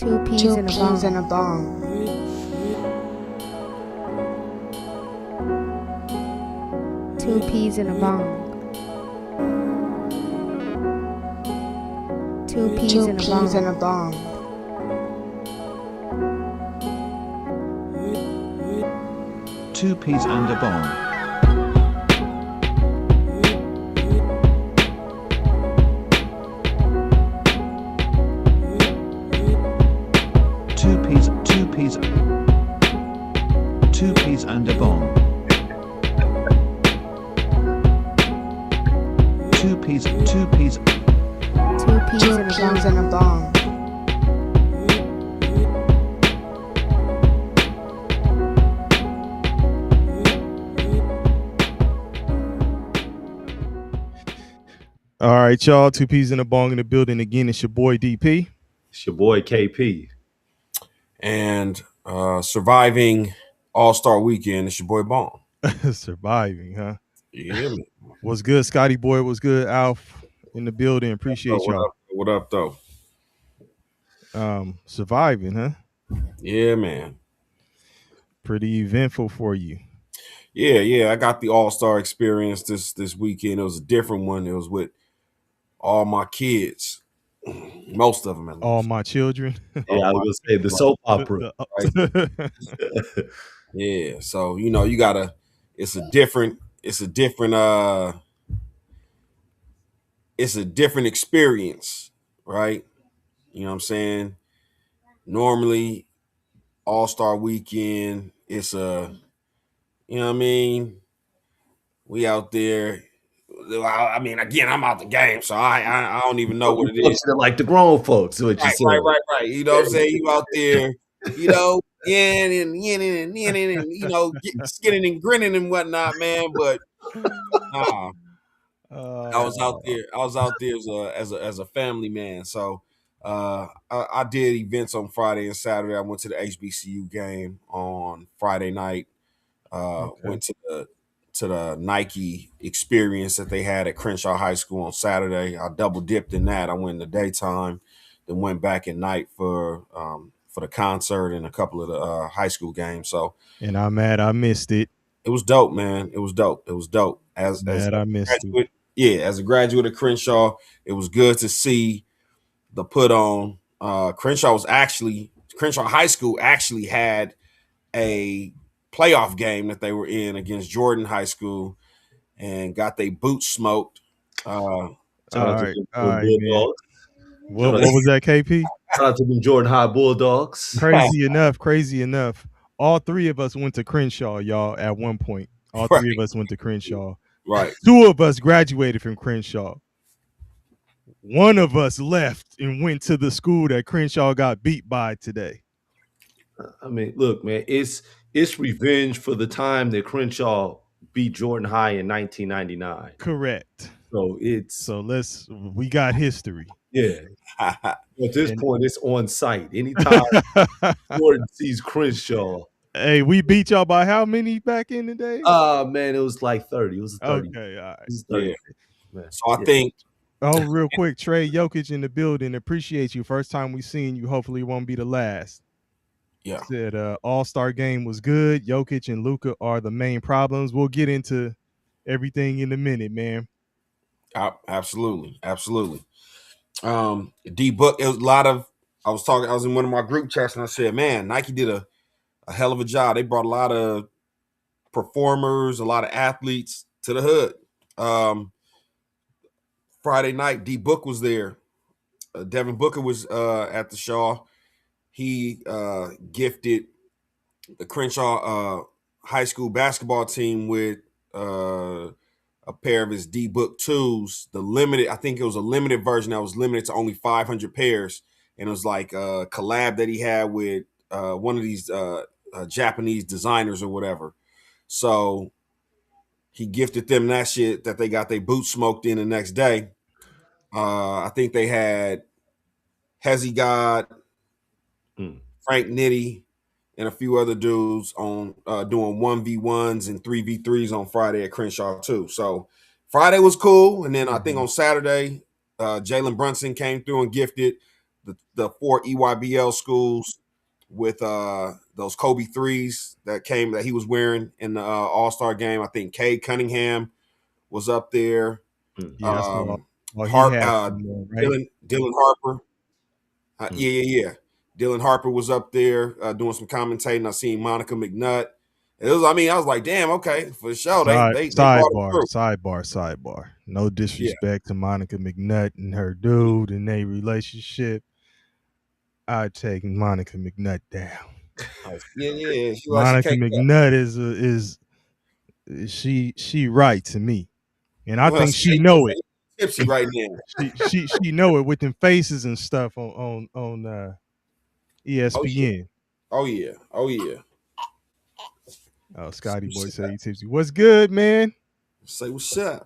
Two peas in a bong. Two peas in a bong. Two peas in a bong. Two peas and a bong. Two peas and a bong. Two peas. Two peas in a bong. All right, y'all. Two peas in a bong in the building again. It's your boy DP. It's your boy KP. And surviving All-Star Weekend, it's your boy Bong. Surviving, huh? Yeah, man. What's good, Scotty boy? What's good, Alf? In the building. Appreciate y'all. What up, though? Surviving, huh? Yeah, man. Pretty eventful for you. Yeah. I got the All-Star experience this weekend. It was a different one. It was with all my kids. Most of them, at least. All my children. Yeah, I was gonna say the soap opera. Yeah, so you gotta. It's a different experience, right? You know what I'm saying? Normally, All-Star Weekend, it's you know what I mean? We out there. I mean, again, I'm out the game, so I don't even know what it is. Like the grown folks, what you said. Right. You know what I'm saying? You out there, yin and skinning and grinning and whatnot, man. But nah, I was out there as a family man. So I did events on Friday and Saturday. I went to the HBCU game on Friday night. Went to the Nike experience that they had at Crenshaw High School on Saturday. I double dipped in that. I went in the daytime, then went back at night for the concert and a couple of the high school games. So, and I'm mad I missed it. It was dope, man. It was dope. As I missed it. Yeah, as a graduate of Crenshaw, it was good to see the put on. Crenshaw High School actually had a playoff game that they were in against Jordan High School and got their boots smoked. All right, man. What was that, KP? Shout out to the Jordan High Bulldogs. Crazy enough. All three of us went to Crenshaw, y'all, at one point. All three of us went to Crenshaw. Right. Two of us graduated from Crenshaw. One of us left and went to the school that Crenshaw got beat by today. I mean, look, man, it's revenge for the time that Crenshaw beat Jordan High in 1999. Correct. So we got history. Yeah. At this point, it's on site. Anytime Jordan sees Crenshaw. Hey, we beat y'all by how many back in the day? Man, it was like 30. It was 30. Okay, all right. It was 30. Yeah. So I think. Oh, real quick, Trey Jokic in the building. Appreciate you. First time we seen you. Hopefully, it won't be the last. Yeah. Said All-Star game was good. Jokic and Luka are the main problems. We'll get into everything in a minute, man. Absolutely. D-Book, it was a lot of. I was in one of my group chats and I said, man, Nike did a hell of a job. They brought a lot of performers, a lot of athletes to the hood. Friday night, D-Book was there. Devin Booker was at the Shaw. He gifted the Crenshaw high school basketball team with a pair of his D-Book 2s. I think it was a limited version that was limited to only 500 pairs. And it was like a collab that he had with one of these Japanese designers or whatever. So he gifted them that shit that they got their boots smoked in the next day. I think they had Hezzy God, Frank Nitty, and a few other dudes on doing 1v1s and 3v3s on Friday at Crenshaw too. So Friday was cool. And then I think on Saturday, Jalen Brunson came through and gifted the 4 EYBL schools with those Kobe threes that he was wearing in the All-Star game. I think Cade Cunningham was up there. Yeah, I saw. Well, he Hart, had some more, right? Dylan Harper. Hmm. Yeah. Dylan Harper was up there doing some commentating. I seen Monica McNutt. I was like, damn, okay, for sure. They brought it through. Sidebar. No disrespect to Monica McNutt and her dude and their relationship. I'd take Monica McNutt down. Yeah. Monica McNutt is she right to me, and I think she know it. Tipsy right now. She know it with them faces and stuff on ESPN. Oh yeah. Oh, Scotty boy say he tipsy. What's good, man? Say what's up.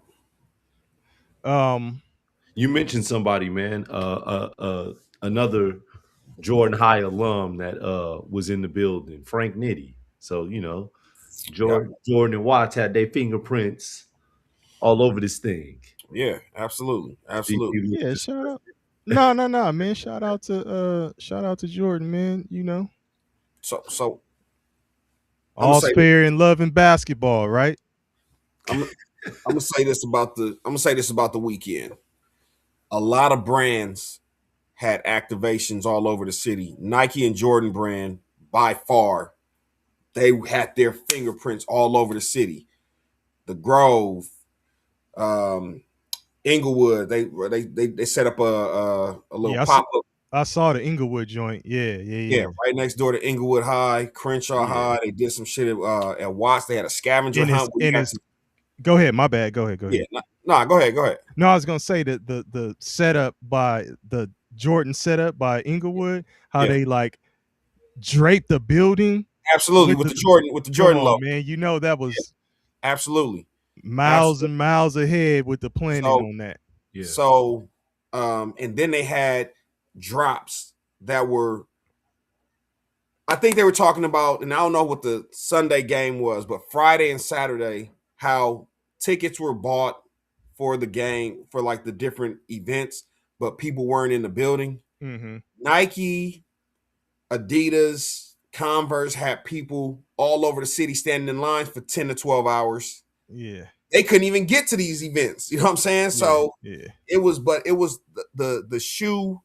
You mentioned somebody, man. Another Jordan High alum that was in the building, Frank Nitti. So Jordan and Watts had their fingerprints all over this thing. Yeah, absolutely. Yeah, shout out. No, man. Shout out to Jordan, man. So all fair and love in basketball, right? I'm gonna say this about the weekend. A lot of brands had activations all over the city. Nike and Jordan brand, by far, they had their fingerprints all over the city. The Grove, Inglewood, they set up a little pop up. I saw the Inglewood joint. Yeah. Right next door to Inglewood High, Crenshaw High. They did some shit at Watts. They had a scavenger hunt. Go ahead. My bad. Go ahead. Yeah, go ahead. No, I was gonna say that the setup by the Jordan setup by Inglewood, how they like drape the building. Absolutely, with the Jordan logo, man. You know that was absolutely miles and miles ahead with the planning on that. Yeah. So, and then they had drops that were, I think they were talking about, and I don't know what the Sunday game was, but Friday and Saturday, how tickets were bought for the game for like the different events, but people weren't in the building. Mm-hmm. Nike, Adidas, Converse had people all over the city standing in lines for 10 to 12 hours. Yeah. They couldn't even get to these events. You know what I'm saying? Yeah, so yeah. it was the shoe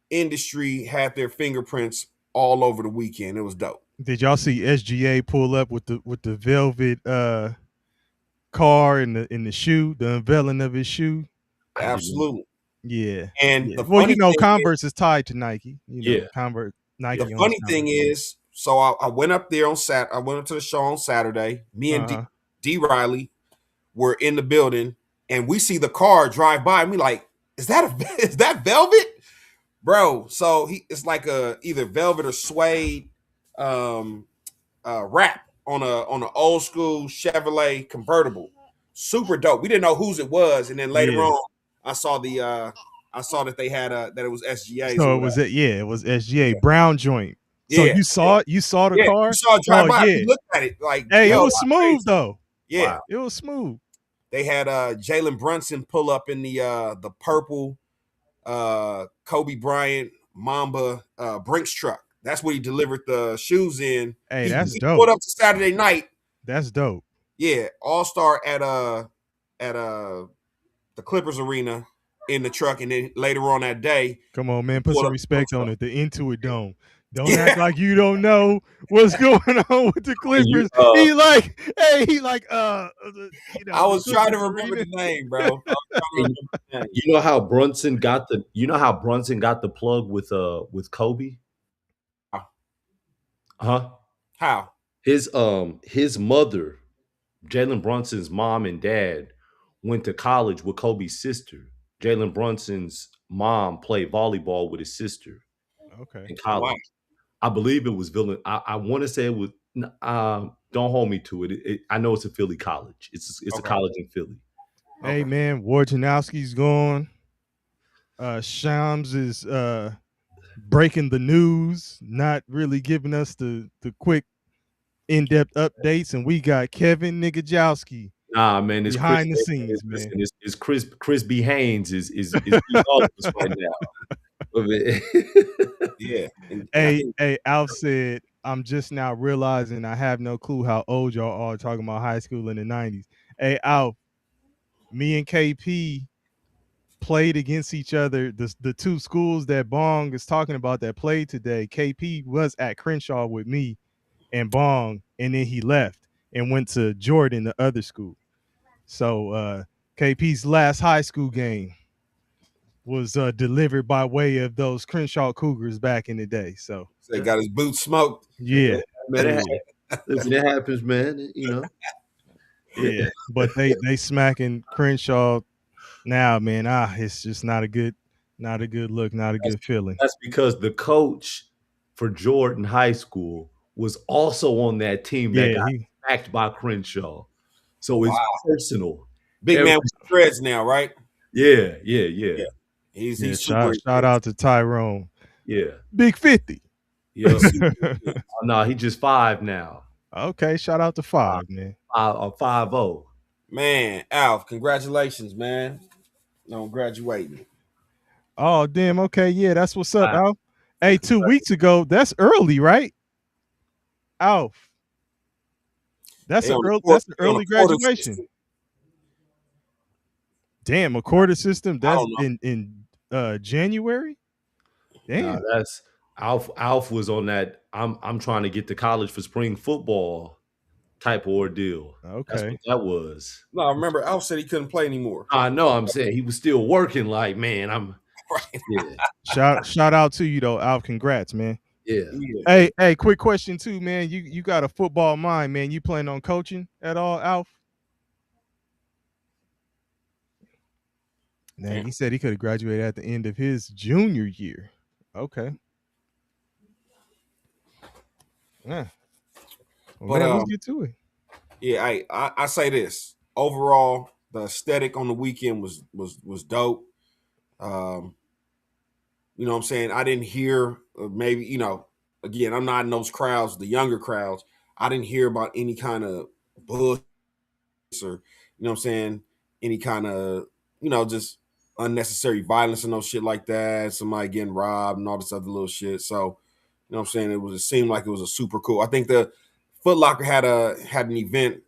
industry had their fingerprints all over the weekend. It was dope. Did y'all see SGA pull up with the velvet car in the shoe, the unveiling of his shoe? Absolutely. Yeah. And Converse is tied to Nike. Converse, Nike. The funny thing is, so I went up there on I went up to the show on Saturday. Me and D Riley were in the building, and we see the car drive by, and we like, is that velvet, bro? So it's like either velvet or suede wrap on a old school Chevrolet convertible. Super dope. We didn't know whose it was, and then later on, I saw that they had that it was SGA. So it was it was SGA brown joint. So you saw it? You saw the car? You saw it drive by. We looked at it like, hey, it was smooth though. Yeah, wow. It was smooth. They had Jalen Brunson pull up in the purple Kobe Bryant Mamba Brinks truck. That's what he delivered the shoes in. Hey, that's he dope. Pulled up to Saturday night. That's dope. Yeah, All-Star at the Clippers arena in the truck, and then later on that day. Come on, man, put some respect on it. The Intuit Dome. Don't act like you don't know what's going on with the Clippers. I was trying to remember the name, bro. You know how Brunson got the plug with Kobe? Huh? How? His mother, Jalen Brunson's mom and dad, went to college with Kobe's sister. Jalen Brunson's mom played volleyball with his sister. Okay. In college. Wow. I believe it was Villan. I want to say it was. Don't hold me to it. I know it's a Philly college. It's a college in Philly. Hey man, Wojnarowski's gone. Shams is breaking the news, not really giving us the quick in-depth updates, and we got Kevin Nigajowski. Nah, man, it's behind the scenes, man. It's Chris B. Haynes is all of us right now. Yeah, and I Hey, think hey, Alf said, I'm just now realizing I have no clue how old y'all are talking about high school in the 90s. Hey, Alf, me and KP played against each other. The two schools that Bong is talking about that played today, KP was at Crenshaw with me and Bong, and then he left and went to Jordan, the other school. So KP's last high school game was delivered by way of those Crenshaw Cougars back in the day. So they got his boots smoked. yeah, Man, yeah, listen, it happens, man. You know, yeah. But they smacking Crenshaw now, man. It's just not a good look, not a that's, good feeling. that's because the coach for Jordan High School was also on that team that Yeah, got he smacked by Crenshaw. So it's Wow, personal. big Every, man with dreads now, right? yeah. Yeah, yeah, he's super shout intense. out to Tyrone. Yeah. Big 50. Yep. He's super intense. Oh, no, he just 5 now. Okay, shout out to Five, 5, man. 5-0. Man, Alf, congratulations, man, on graduating. Oh, damn. Okay, yeah, that's what's up, Wow. Alf. Hey, 2 weeks ago, that's early, right? Alf. They on the That's an they on a early quarter graduation. system. Damn, a quarter system. I That's don't know. in January. No, Damn. that's Alf was on that. I'm trying to get to college for spring football type of ordeal. That's what Okay. that was. No, remember Alf said he couldn't play anymore. I know. I'm saying he was still working. Like, man, Right? yeah, Shout out to you though, Alf. Congrats, man. yeah. Yeah. Hey, quick question too, man. You got a football mind, man. You plan on coaching at all, Alf? Dang, Damn. he said he could have graduated at the end of his junior year. Okay. Yeah. Well, But man, let's get to it. yeah, I say this. Overall, the aesthetic on the weekend was dope. Um, you know what I'm saying? I didn't hear maybe, again, I'm not in those crowds, the younger crowds. I didn't hear about any kind of bullshit or, what I'm saying, any kind of, just unnecessary violence and no shit like that. Somebody getting robbed and all this other little shit. So, what I'm saying? It seemed like it was a super cool. I think the Foot Locker had an event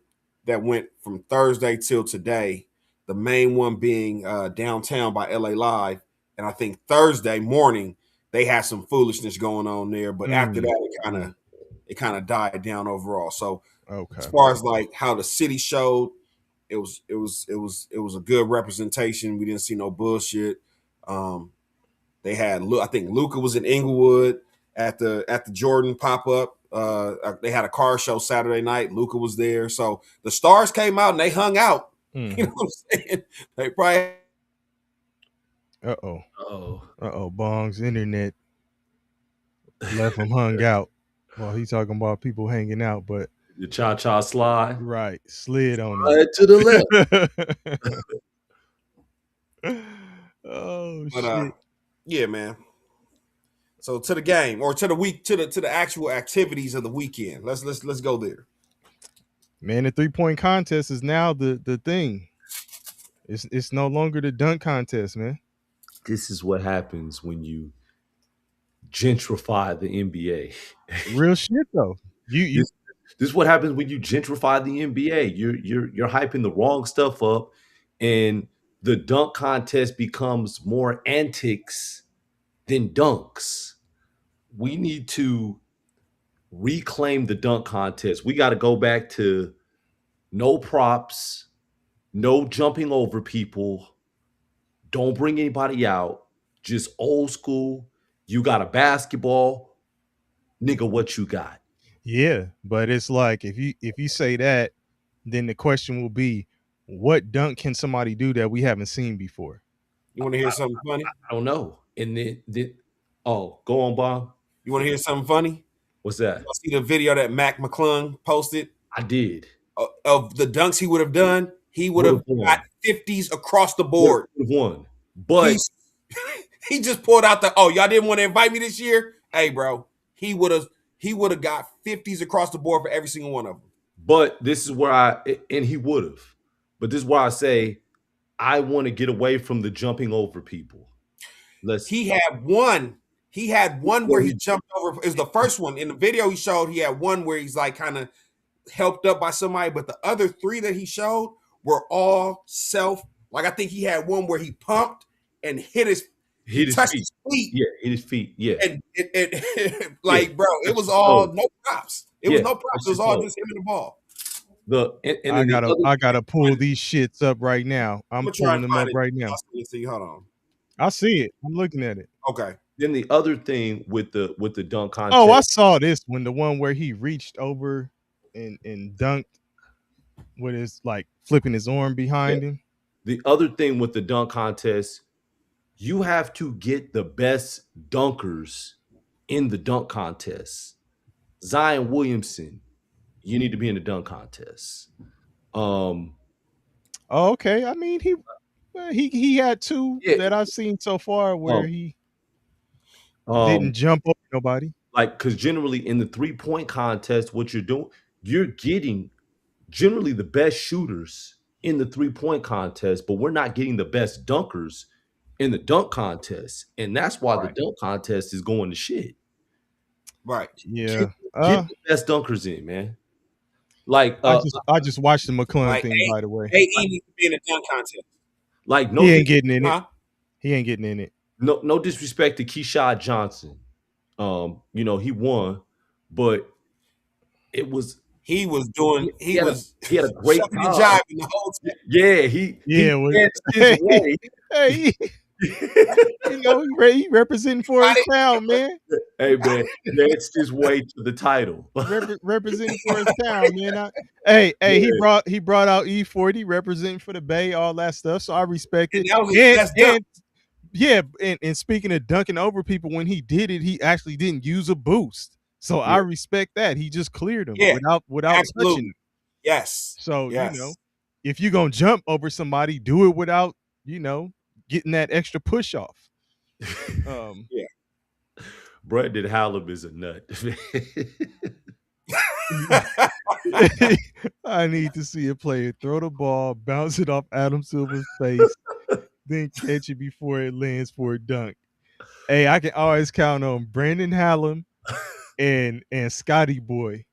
that went from Thursday till today. The main one being downtown by LA Live, and I think Thursday morning they had some foolishness going on there. But after that, it kind of died down overall. So as Okay. far as like how the city showed, it was a good representation. We didn't see no bullshit. Um, they had, I think Luca was in Inglewood at the Jordan pop up. They had a car show Saturday night. Luca was there, so the stars came out and they hung out. You know what I'm saying? They probably Uh-oh. Oh, Uh-oh. Bong's internet left him hung out while he's talking about people hanging out, but the cha slide right, slid on him. right to the left. Oh but shit. yeah, man. So to the game or to the week to the actual activities of the weekend. Let's go there. Man, the 3-point contest is now the thing. It's no longer the dunk contest, man. This is what happens when you gentrify the NBA. Real shit though. You This this is what happens when you gentrify the NBA. You're hyping the wrong stuff up, and the dunk contest becomes more antics than dunks. We need to reclaim the dunk contest. We got to go back to no props, no jumping over people, don't bring anybody out, just old school. You got a basketball, nigga, what you got? yeah, but it's like if you say that, then the question will be, what dunk can somebody do that we haven't seen before? You want to hear something funny? I don't know. And then oh, go on, Bob. You want to hear something funny? What's that? Y'all see the video that Mac McClung posted I did. of the dunks he would have done? He would Would have have won. got 50s across the Would board. have won. But He's he just pulled out y'all didn't want to invite me this year? Hey, bro, he would have got 50s across the board for every single one of them. this is where and he would have. But this is why I say I want to get away from the jumping over people. Let's. He had one. He had one where he jumped over. It was the first one in the video he showed. He had one where he's like kind of helped up by somebody, but the other three that he showed were all self. Like I think he had one where he pumped and he touched his feet. Yeah, hit his feet. Yeah, and like, bro, it was all no props. It was no props. It was all just him and the ball. I gotta pull these shits up right now. I'm pulling them up right now. See, hold on. I see it. I'm looking at it. Okay. Then the other thing with the dunk contest. Oh, I saw this one. The one where he reached over and dunked with his like flipping his arm behind him. The other thing with the dunk contest, you have to get the best dunkers in the dunk contest. Zion Williamson, you need to be in the dunk contest. Oh, okay. I mean, he had two that I've seen so far where he didn't jump over nobody. Like, because generally in the 3-point contest, what you're getting generally the best shooters in the 3-point contest, but we're not getting the best dunkers in the dunk contest, and that's why the dunk contest is going to shit. Right. Yeah. Get the best dunkers in, man. Like I just watched the McClung thing, by the way. AE needs to be in the dunk contest. Like, no, he ain't getting in it. He ain't getting in it. No disrespect to Keyshawn Johnson. You know, he won, but he was he had a great job in the whole time. Yeah, he danced his way. Hey, you know, he representing for his town, man. Hey, man, danced his way to the title. Representing for his town, man. He brought out E40 representing for the Bay, all that stuff. So I respect it. And that was his best dunk. Yeah, and speaking of dunking over people, when he did it, he actually didn't use a boost. So I respect that. He just cleared them without touching them. Yes. So, you know, if you're going to jump over somebody, do it without, you know, getting that extra push off. Brandon Hallam is a nut. I need to see a player throw the ball, bounce it off Adam Silver's face, then catch it before it lands for a dunk. Hey, I can always count on Brandon Hallam and Scotty Boy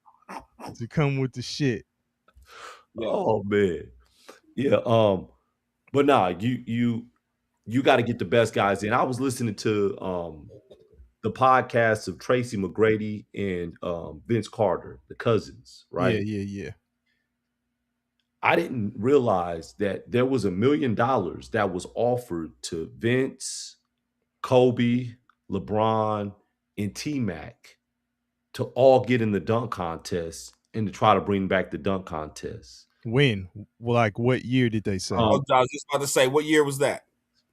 to come with the shit. Oh man. Yeah, but nah, you got to get the best guys in. I was listening to the podcast of Tracy McGrady and Vince Carter, the cousins, right? Yeah. I didn't realize that there was $1 million that was offered to Vince, Kobe, LeBron, and T-Mac to all get in the dunk contest and to try to bring back the dunk contest. When? Like, what year did they say? I was just about to say, what year was that?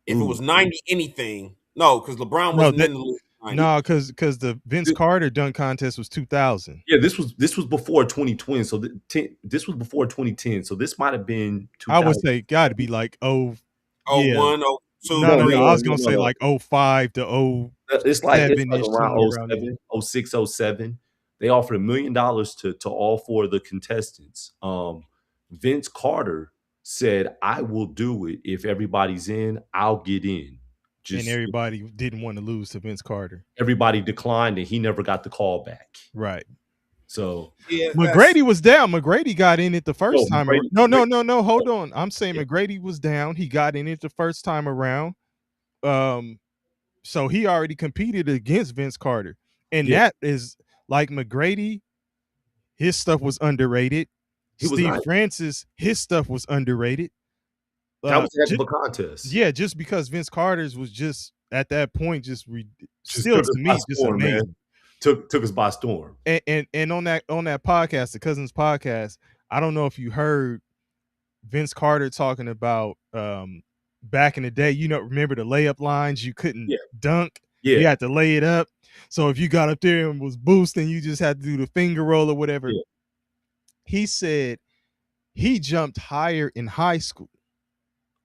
If it was 90 anything, no, because LeBron wasn't in the league. No, because the Vince Carter dunk contest was 2000. Yeah, this was before 2020. So this was before 2010. So this might have been 2000. I would say got to be like 01, 02. No, I was gonna say like 05 to 07. It's like around 07, 06, 07. They offered $1 million to all four of the contestants. Vince Carter said, "I will do it if everybody's in. I'll get in." And everybody didn't want to lose to Vince Carter. Everybody declined, and he never got the call back. Right. So McGrady was down. McGrady got in it the first time. No. Hold on. I'm saying McGrady was down. He got in it the first time around. So he already competed against Vince Carter, and that is like McGrady. His stuff was underrated. Steve Francis, his stuff was underrated. That was a heck of a contest. Yeah, just because Vince Carter's was just at that point just still to me just amazing. Man. Took us by storm. And on that podcast, the Cousins podcast, I don't know if you heard Vince Carter talking about back in the day. You know, remember the layup lines? You couldn't dunk. Yeah. You had to lay it up. So if you got up there and was boosting, you just had to do the finger roll or whatever. Yeah. He said he jumped higher in high school.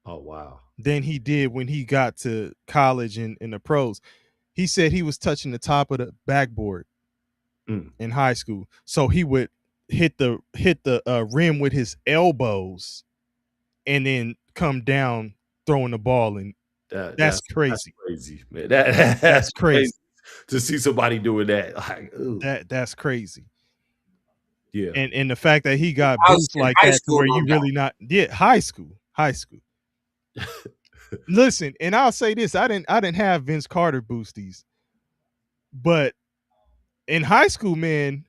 Oh, wow. Than he did when he got to college and in the pros. He said he was touching the top of the backboard in high school. So he would hit the rim with his elbows and then come down throwing the ball That's crazy. Crazy, man. That's crazy. to see somebody doing that. Like, That's crazy. yeah. And the fact that he got I was boost in like high that to school, where no you doubt. really not high school. Listen, and I'll say this: I didn't have Vince Carter boosties, but in high school, man,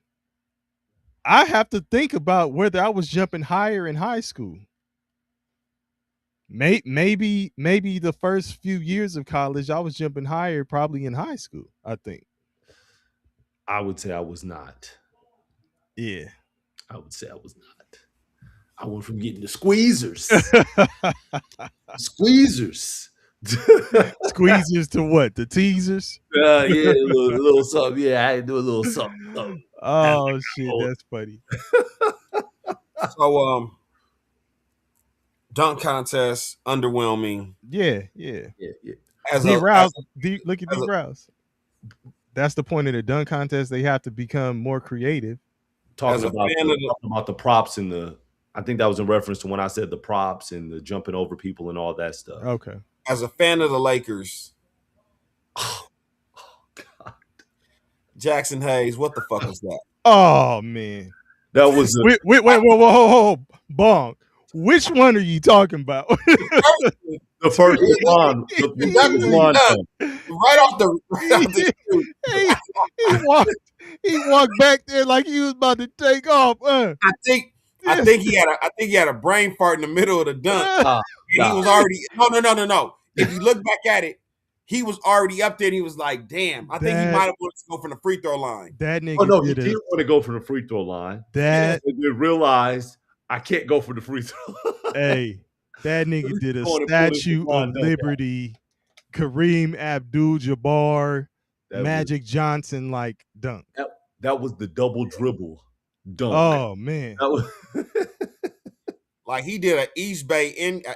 I have to think about whether I was jumping higher in high school. Maybe the first few years of college, I was jumping higher probably in high school, I think. I would say I was not. Yeah. I would say I was not. I went from getting the squeezers. Squeezers. Squeezers to what? The teasers? Yeah, a little something. Yeah, I had to do a little something. Oh shit, that's funny. So dunk contest, underwhelming. Yeah. Yeah. As D a Rouse, look at as D a- Rouse. That's the point of the dunk contest. They have to become more creative. Talking As a about fan of the- talking about the props and I think that was in reference to when I said the props and the jumping over people and all that stuff. Okay. as a fan of the Lakers, God. Jackson Hayes, what the fuck was that? Oh man. That was Wait, whoa, Bong. Which one are you talking about? the first one. Right off the he walked back there like he was about to take off. I think he had a brain fart in the middle of the dunk. And he was already no. If you look back at it, he was already up there and he was like, damn, I think he might have wanted to go from the free throw line. That nigga. Oh no, he didn't want to go for the free throw line. That he realized I can't go for the free throw. Hey, that nigga did a Statue of Liberty, Kareem Abdul-Jabbar, Magic Johnson like dunk. That was the double dribble dunk. Oh man. That was like he did an East Bay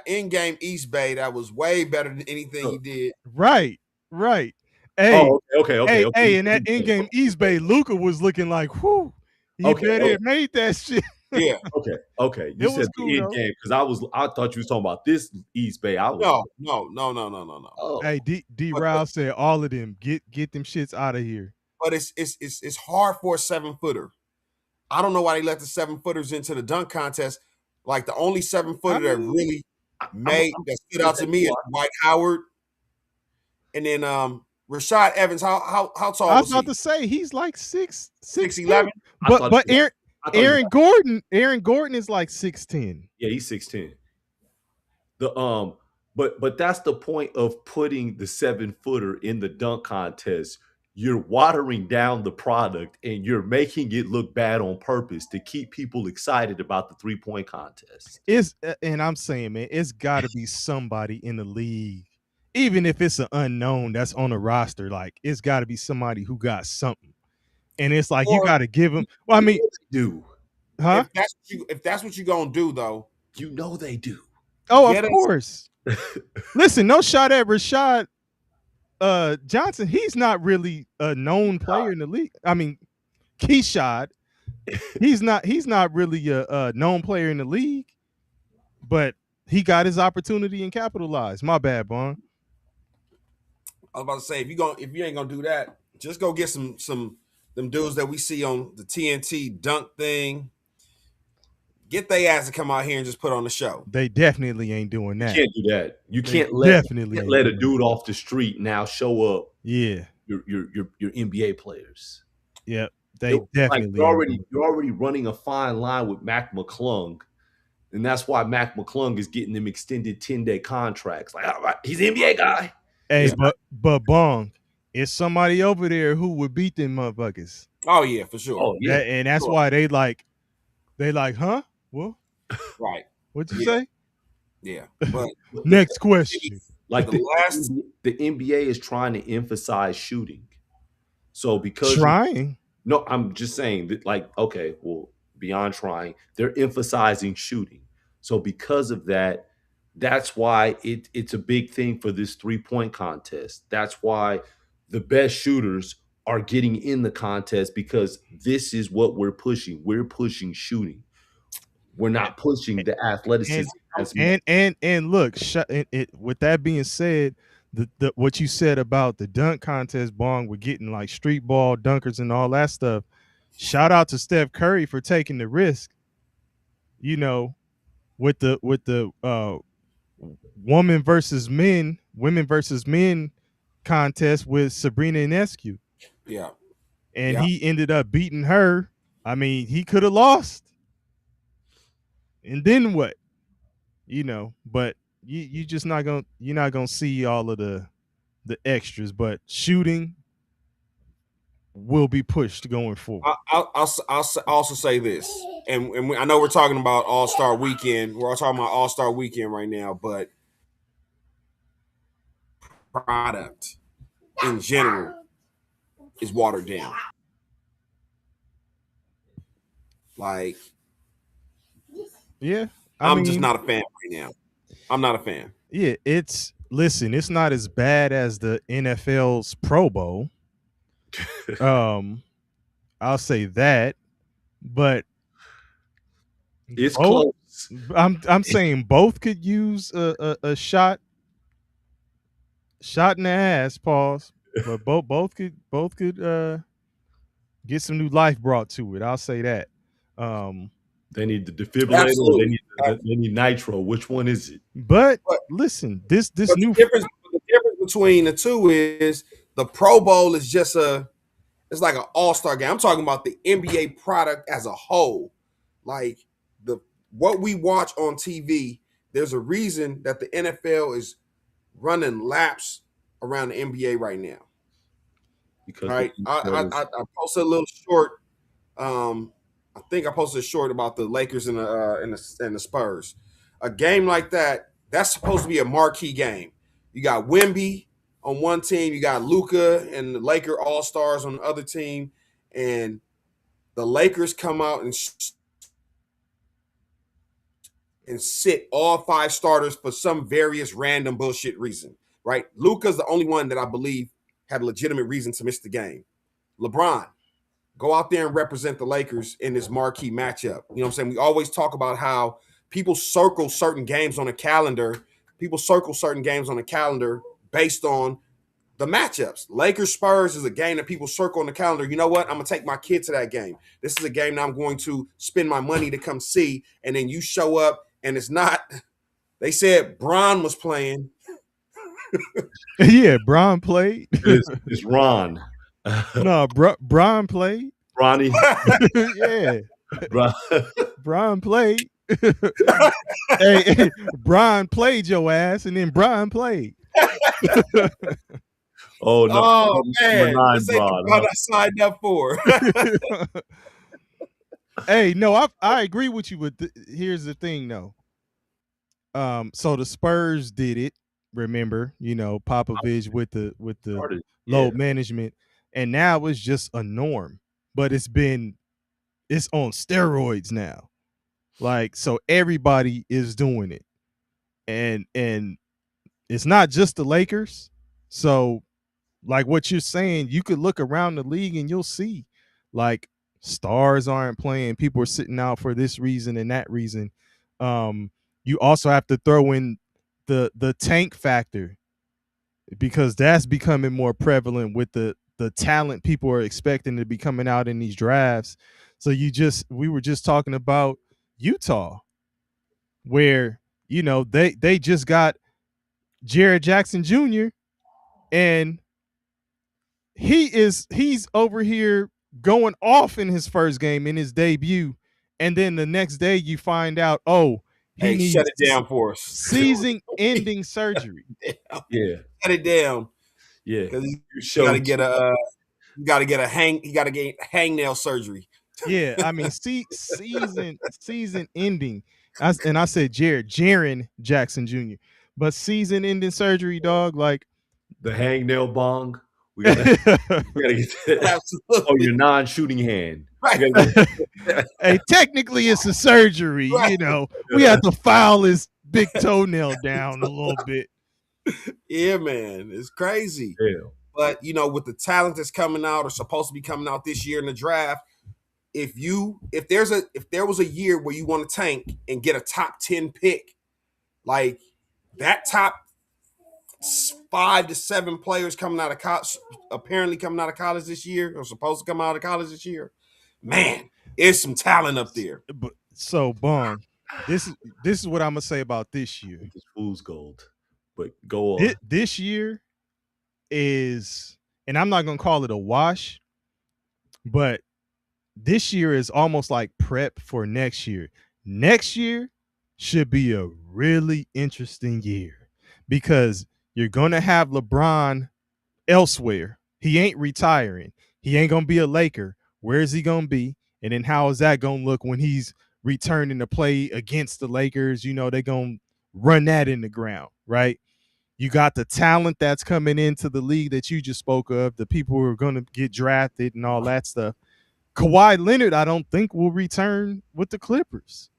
in-game East Bay that was way better than anything he did. Right. Hey, okay. Hey, in that in-game East Bay, Luka was looking like, whoo, he better made that shit. Yeah. Okay. You said cool, the end game because I thought you was talking about this East Bay. No. Oh. Hey, D Rouse said all of them get them shits out of here. But it's hard for a 7-footer. I don't know why they let the 7-footers into the dunk contest. Like the only 7-footer that really that stood out to me is Dwight Howard, and then Rashad Evans. How tall was he? I was about to say he's like 6'11". But Aaron Gordon is like 6'10". Yeah, he's 6'10". But that's the point of putting the 7-footer in the dunk contest. You're watering down the product and you're making it look bad on purpose to keep people excited about the 3-point contest. And I'm saying, man, it's got to be somebody in the league, even if it's an unknown that's on a roster. Like it's got to be somebody who got something, and it's like you got to give them. Well, I mean, do huh? If that's what you're gonna do, though, you know they do. Oh, of course. Listen, no shot at Rashad Johnson. He's not really a known player in the league. I mean, Keshad, he's not really a known player in the league, but he got his opportunity and capitalized. My bad, Bong. I was about to say if you ain't gonna do that, just go get some them dudes that we see on the TNT dunk thing. Get their ass to come out here and just put on the show. They definitely ain't doing that. You can't do that. You can't let a dude off the street now show up. Yeah, your NBA players. Yep, they definitely. Like you're already running a fine line with Mac McClung, and that's why Mac McClung is getting them extended 10-day contracts. Like, all right, he's an NBA guy. Hey, but Bong, it's somebody over there who would beat them motherfuckers. Oh yeah, for sure. Oh yeah, and that's why they like, huh? Well, right. What'd you say? Yeah. But next question. Like the NBA is trying to emphasize shooting. So because no, I'm just saying that, like, okay, well, beyond trying, they're emphasizing shooting. So because of that, that's why it's a big thing for this 3-point contest. That's why the best shooters are getting in the contest, because this is what we're pushing. We're pushing shooting. We're not pushing the athleticism. And look, with that being said, the what you said about the dunk contest, Bong, with getting like street ball dunkers and all that stuff. Shout out to Steph Curry for taking the risk, you know, with the women versus men contest with Sabrina Ionescu, Yeah. and Yeah. he ended up beating her. I mean, he could have lost, and then what? But you're not gonna see all of the extras, but shooting will be pushed going forward. I'll also say this, and I know we're talking about All Star Weekend. We're all talking about All Star Weekend right now, but product in general is watered down. Like, Yeah, I I'm just mean, not a fan right now. I'm not a fan. yeah, it's not as bad as the NFL's Pro Bowl. Um, I'll say that, but It's both close. I'm saying both could use a shot in the ass, pause. But both could get some new life brought to it. I'll say that. Um, They need the defibrillator. Or Absolutely. they need nitro. Which one is it? but But listen, this but new the difference between the two is the Pro Bowl is just it's like an all-star game. I'm talking about the NBA product as a whole. Like the what we watch on TV, there's a reason that the NFL is running laps around the NBA right now. Because Right? I posted a little short. I think I posted a short about the Lakers and the Spurs. A game like that, that's supposed to be a marquee game. You got Wemby on one team, you got Luka and the Laker All Stars on the other team, and the Lakers come out and sit all five starters for some various random bullshit reason. Right? Luka's the only one that I believe had a legitimate reason to miss the game. LeBron, go out there and represent the Lakers in this marquee matchup. You know what I'm saying? We always talk about how people circle certain games on a calendar. People circle certain games on a calendar based on the matchups. Lakers Spurs is a game that people circle on the calendar. You know what? I'm gonna take my kid to that game. This is a game that I'm going to spend my money to come see. And then you show up and it's not. They said Bron was playing. yeah, Bron played. it's Ron. No, Bron played. Ronnie. Yeah, Bron. Bron played. Hey, Bron played your ass, and then Bron played. Oh no! Oh man, Nine this ain't Bron, what I signed up for. Hey, no, I agree with you, but here's the thing, though. So the Spurs did it. Remember, Popovich with the Started. load Yeah. management, and now it's just a norm. But it's on steroids now. Like, so everybody is doing it, and it's not just the Lakers. So, like what you're saying, you could look around the league and you'll see, like, stars aren't playing. People are sitting out for this reason and that reason. You also have to throw in the tank factor, because that's becoming more prevalent with the talent people are expecting to be coming out in these drafts. So we were just talking about Utah, where they just got Jared Jackson Jr. and he's over here going off in his first game, in his debut, and then the next day you find out, oh, he Hey, needs shut it down for us. season-ending surgery. Yeah. Shut it down. Yeah. Because You you showed gotta get hangnail surgery. Yeah, I mean, season ending. And I said Jaren Jackson Jr., but season ending surgery, dog. Like, the hangnail bong. We gotta get that. Absolutely. Oh, your non-shooting hand. Right. hey, technically it's a surgery. Right. We have to file his big toenail down a little bit. Yeah, man. It's crazy. Yeah. But with the talent that's coming out or supposed to be coming out this year in the draft, if there was a year where you want to tank and get a top 10 pick, like that top 5 to 7 players coming out of college, apparently coming out of college this year, or supposed to come out of college this year. Man, there's some talent up there. But so Bong, this is what I'm gonna say about this year. It's fool's gold. But go on. This year is, and I'm not gonna call it a wash, but this year is almost like prep for next year. Next year should be a really interesting year because you're gonna have LeBron elsewhere. He ain't retiring. He ain't gonna be a Laker. Where is he gonna be? And then how is that gonna look when he's returning to play against the Lakers? You know, they're gonna run that in the ground, right? You got the talent that's coming into the league that you just spoke of, the people who are gonna get drafted and all that stuff. Kawhi Leonard, I don't think will return with the Clippers.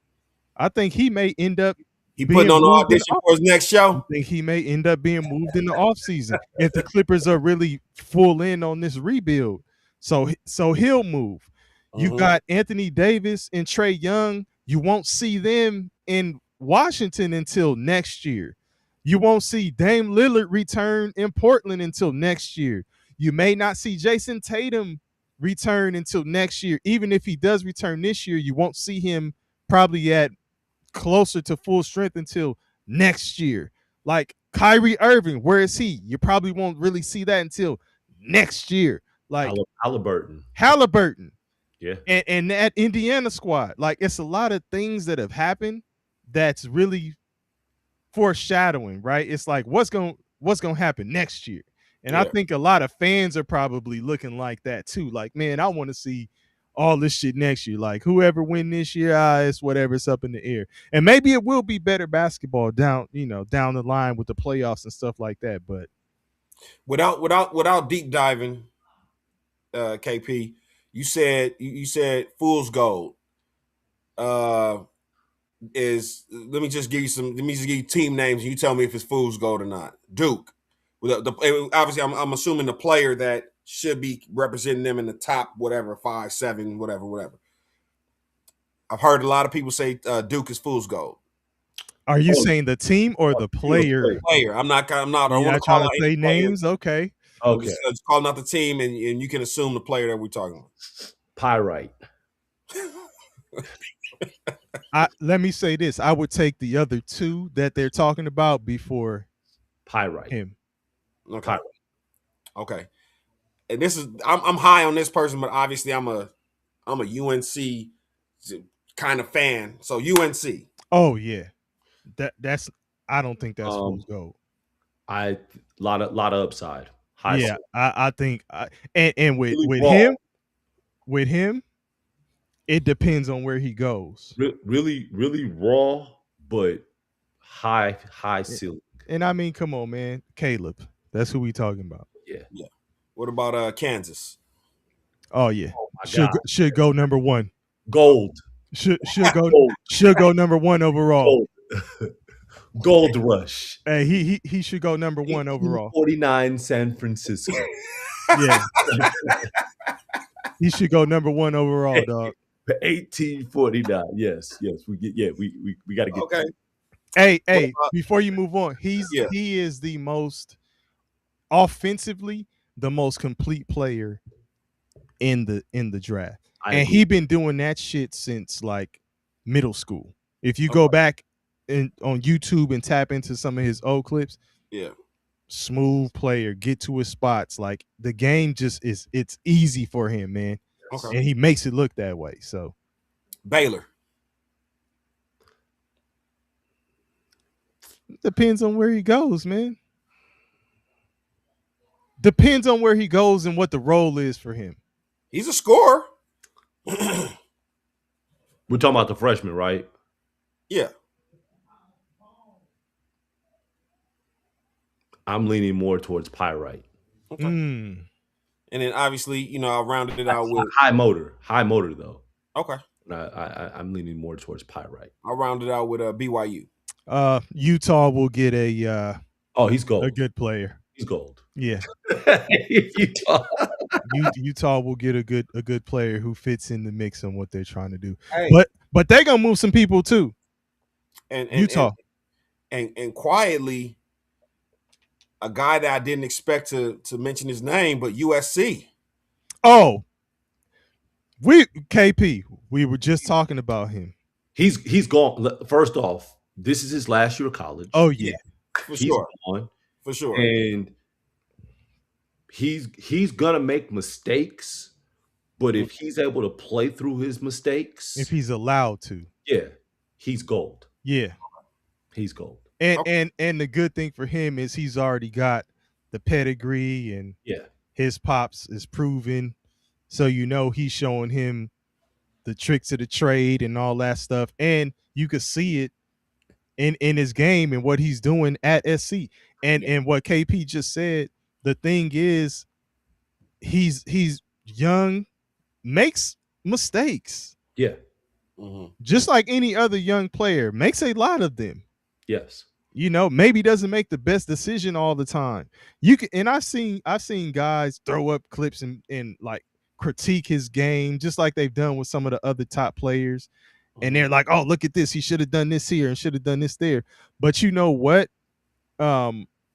I think he may end up He putting on the moved in audition for his next show. I think he may end up being moved in the offseason if the Clippers are really full in on this rebuild. So he'll move. You got Anthony Davis and Trae Young. You won't see them in Washington until next year. You won't see Dame Lillard return in Portland until next year. You may not see Jason Tatum return until next year. Even if he does return this year, you won't see him probably at closer to full strength until next year. Like Kyrie Irving, where is he? You probably won't really see that until next year. Like Halliburton. Yeah. And that Indiana squad. Like it's a lot of things that have happened that's really foreshadowing, right? It's like what's going to happen next year. And I think a lot of fans are probably looking like that too. Like, man, I want to see all this shit next year. Like whoever win this year, it's whatever, it's up in the air. And maybe it will be better basketball down the line with the playoffs and stuff like that. But without deep diving, KP, you said fool's gold. Is let me just give you team names and you tell me if it's fool's gold or not. Duke. Obviously, I'm assuming the player that should be representing them in the top, whatever, 5, 7, whatever. I've heard a lot of people say Duke is fool's gold. Are you saying the team or the player? The player. I'm not. I want to trying to say names. Okay. I'm just calling out the team, and you can assume the player that we're talking about. Pyrite. Let me say this. I would take the other two that they're talking about before Pyrite. Him. Okay. Pyrite. Okay. And this is I'm high on this person, but obviously I'm a UNC kind of fan. So UNC. Oh yeah. That's I don't think that's fool's gold. Lot of upside. Yeah, I think and with really with him, it depends on where he goes. Really raw, but high ceiling. And I mean, come on, man, Caleb. That's who we talking about. Yeah. What about Kansas? Oh yeah, should go number 1. Gold. Should go number 1 overall. Gold rush. Hey, he should go number 1 overall. 49 San Francisco. Yeah. He should go number 1 overall, dog. 1849. Yes. We got to get. Okay. Hey, before you move on, he is the most offensively the most complete player in the draft. And he been doing that shit since like middle school. If you go back on YouTube and tap into some of his old clips, smooth player, get to his spots. Like the game just it's easy for him, man. Okay. And he makes it look that way. So Baylor. Depends on where he goes, man. Depends on where he goes and what the role is for him. He's a scorer. We're talking about the freshman, right? Yeah. I'm leaning more towards Pyrite. Okay. And then obviously, I rounded it out with high motor though. Okay. I'm leaning more towards Pyrite. I rounded out with BYU. Utah will get a he's gold. A good player. He's gold. Yeah. Utah will get a good player who fits in the mix on what they're trying to do. Hey. But they're gonna move some people too. And Utah. And quietly, a guy that I didn't expect to mention his name, but USC. Oh, KP. We were just talking about him. He's gone. First off, this is his last year of college. Oh Yeah, yeah, for He's sure, gone, for sure. and he's gonna make mistakes. But if he's able to play through his mistakes, if he's allowed to. yeah, he's gold. Yeah. He's gold. And Okay. and the good thing for him is he's already got the pedigree and Yeah, his pops is proven. So he's showing him the tricks of the trade and all that stuff. And you could see it in his game and what he's doing at SC. And what KP just said, the thing is he's young, makes mistakes. yeah, Just like any other young player, makes a lot of them. yes, Maybe doesn't make the best decision all the time. You can, and I've seen guys throw up clips and like critique his game, just like they've done with some of the other top players. And they're like, "Oh, look at this! He should have done this here and should have done this there." But you know what?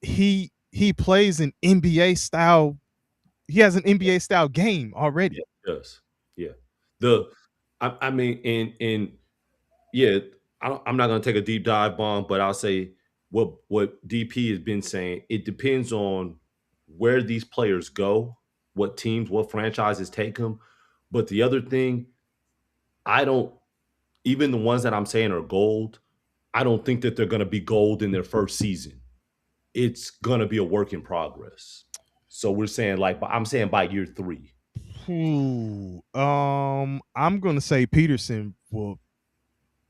He plays an NBA style. He has an NBA style game already. yeah, yes, yeah. I mean, and yeah, I'm not gonna take a deep dive bomb, but I'll say what DP has been saying. It depends on where these players go, what teams, what franchises take them. But the other thing, I don't even the ones that I'm saying are gold. I don't think that they're gonna be gold in their first season. It's gonna be a work in progress. So we're saying I'm saying by year 3. I'm gonna say Peterson will.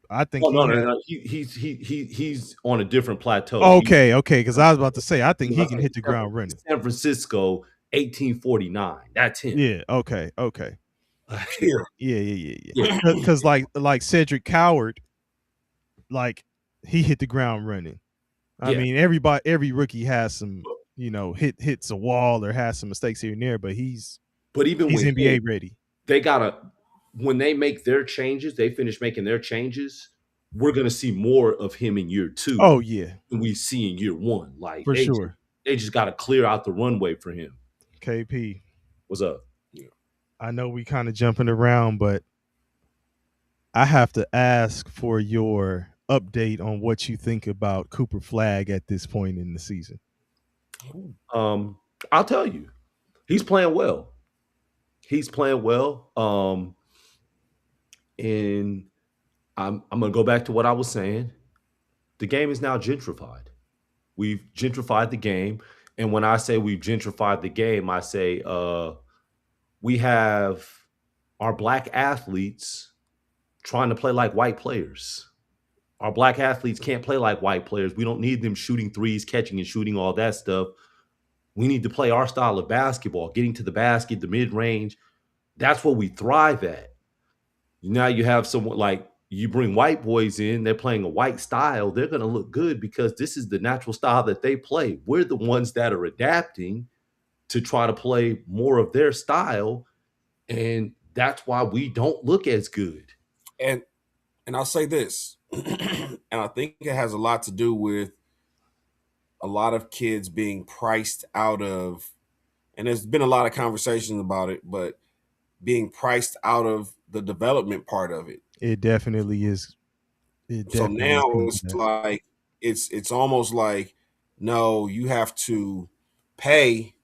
I think Oh no, he no, had. no. He's on a different plateau. Okay, because I was about to say I think he can hit the ground running. San Francisco, 1849. That's him. Yeah. Okay. Here. Yeah. Because like Cedric Coward, like he hit the ground running. I mean, every rookie has some, hits a wall or has some mistakes here and there, but he's even with NBA him, ready. they gotta when they make their changes, they finish making their changes. We're gonna see more of him in year 2. Oh yeah, than we see in year 1. Like for sure. they just gotta clear out the runway for him. KP, What's up? I know we kind of jumping around, but I have to ask for your update on what you think about Cooper Flagg at this point in the season. I'll tell you, he's playing well. He's playing well. And I'm gonna go back to what I was saying. The game is now gentrified. We've gentrified the game, and when I say we've gentrified the game, I say we have our black athletes trying to play like white players. Our black athletes can't play like white players. We don't need them shooting threes, catching and shooting, all that stuff. We need to play our style of basketball, getting to the basket, the mid range. That's what we thrive at. Now you have someone like you bring white boys in, they're playing a white style. They're going to look good because this is the natural style that they play. We're the ones that are adapting to try to play more of their style. And that's why we don't look as good. And I'll say this, and I think it has a lot to do with a lot of kids being priced out of, and there's been a lot of conversations about it, but being priced out of the development part of it. It definitely is. So now it's like it's almost like, no, you have to pay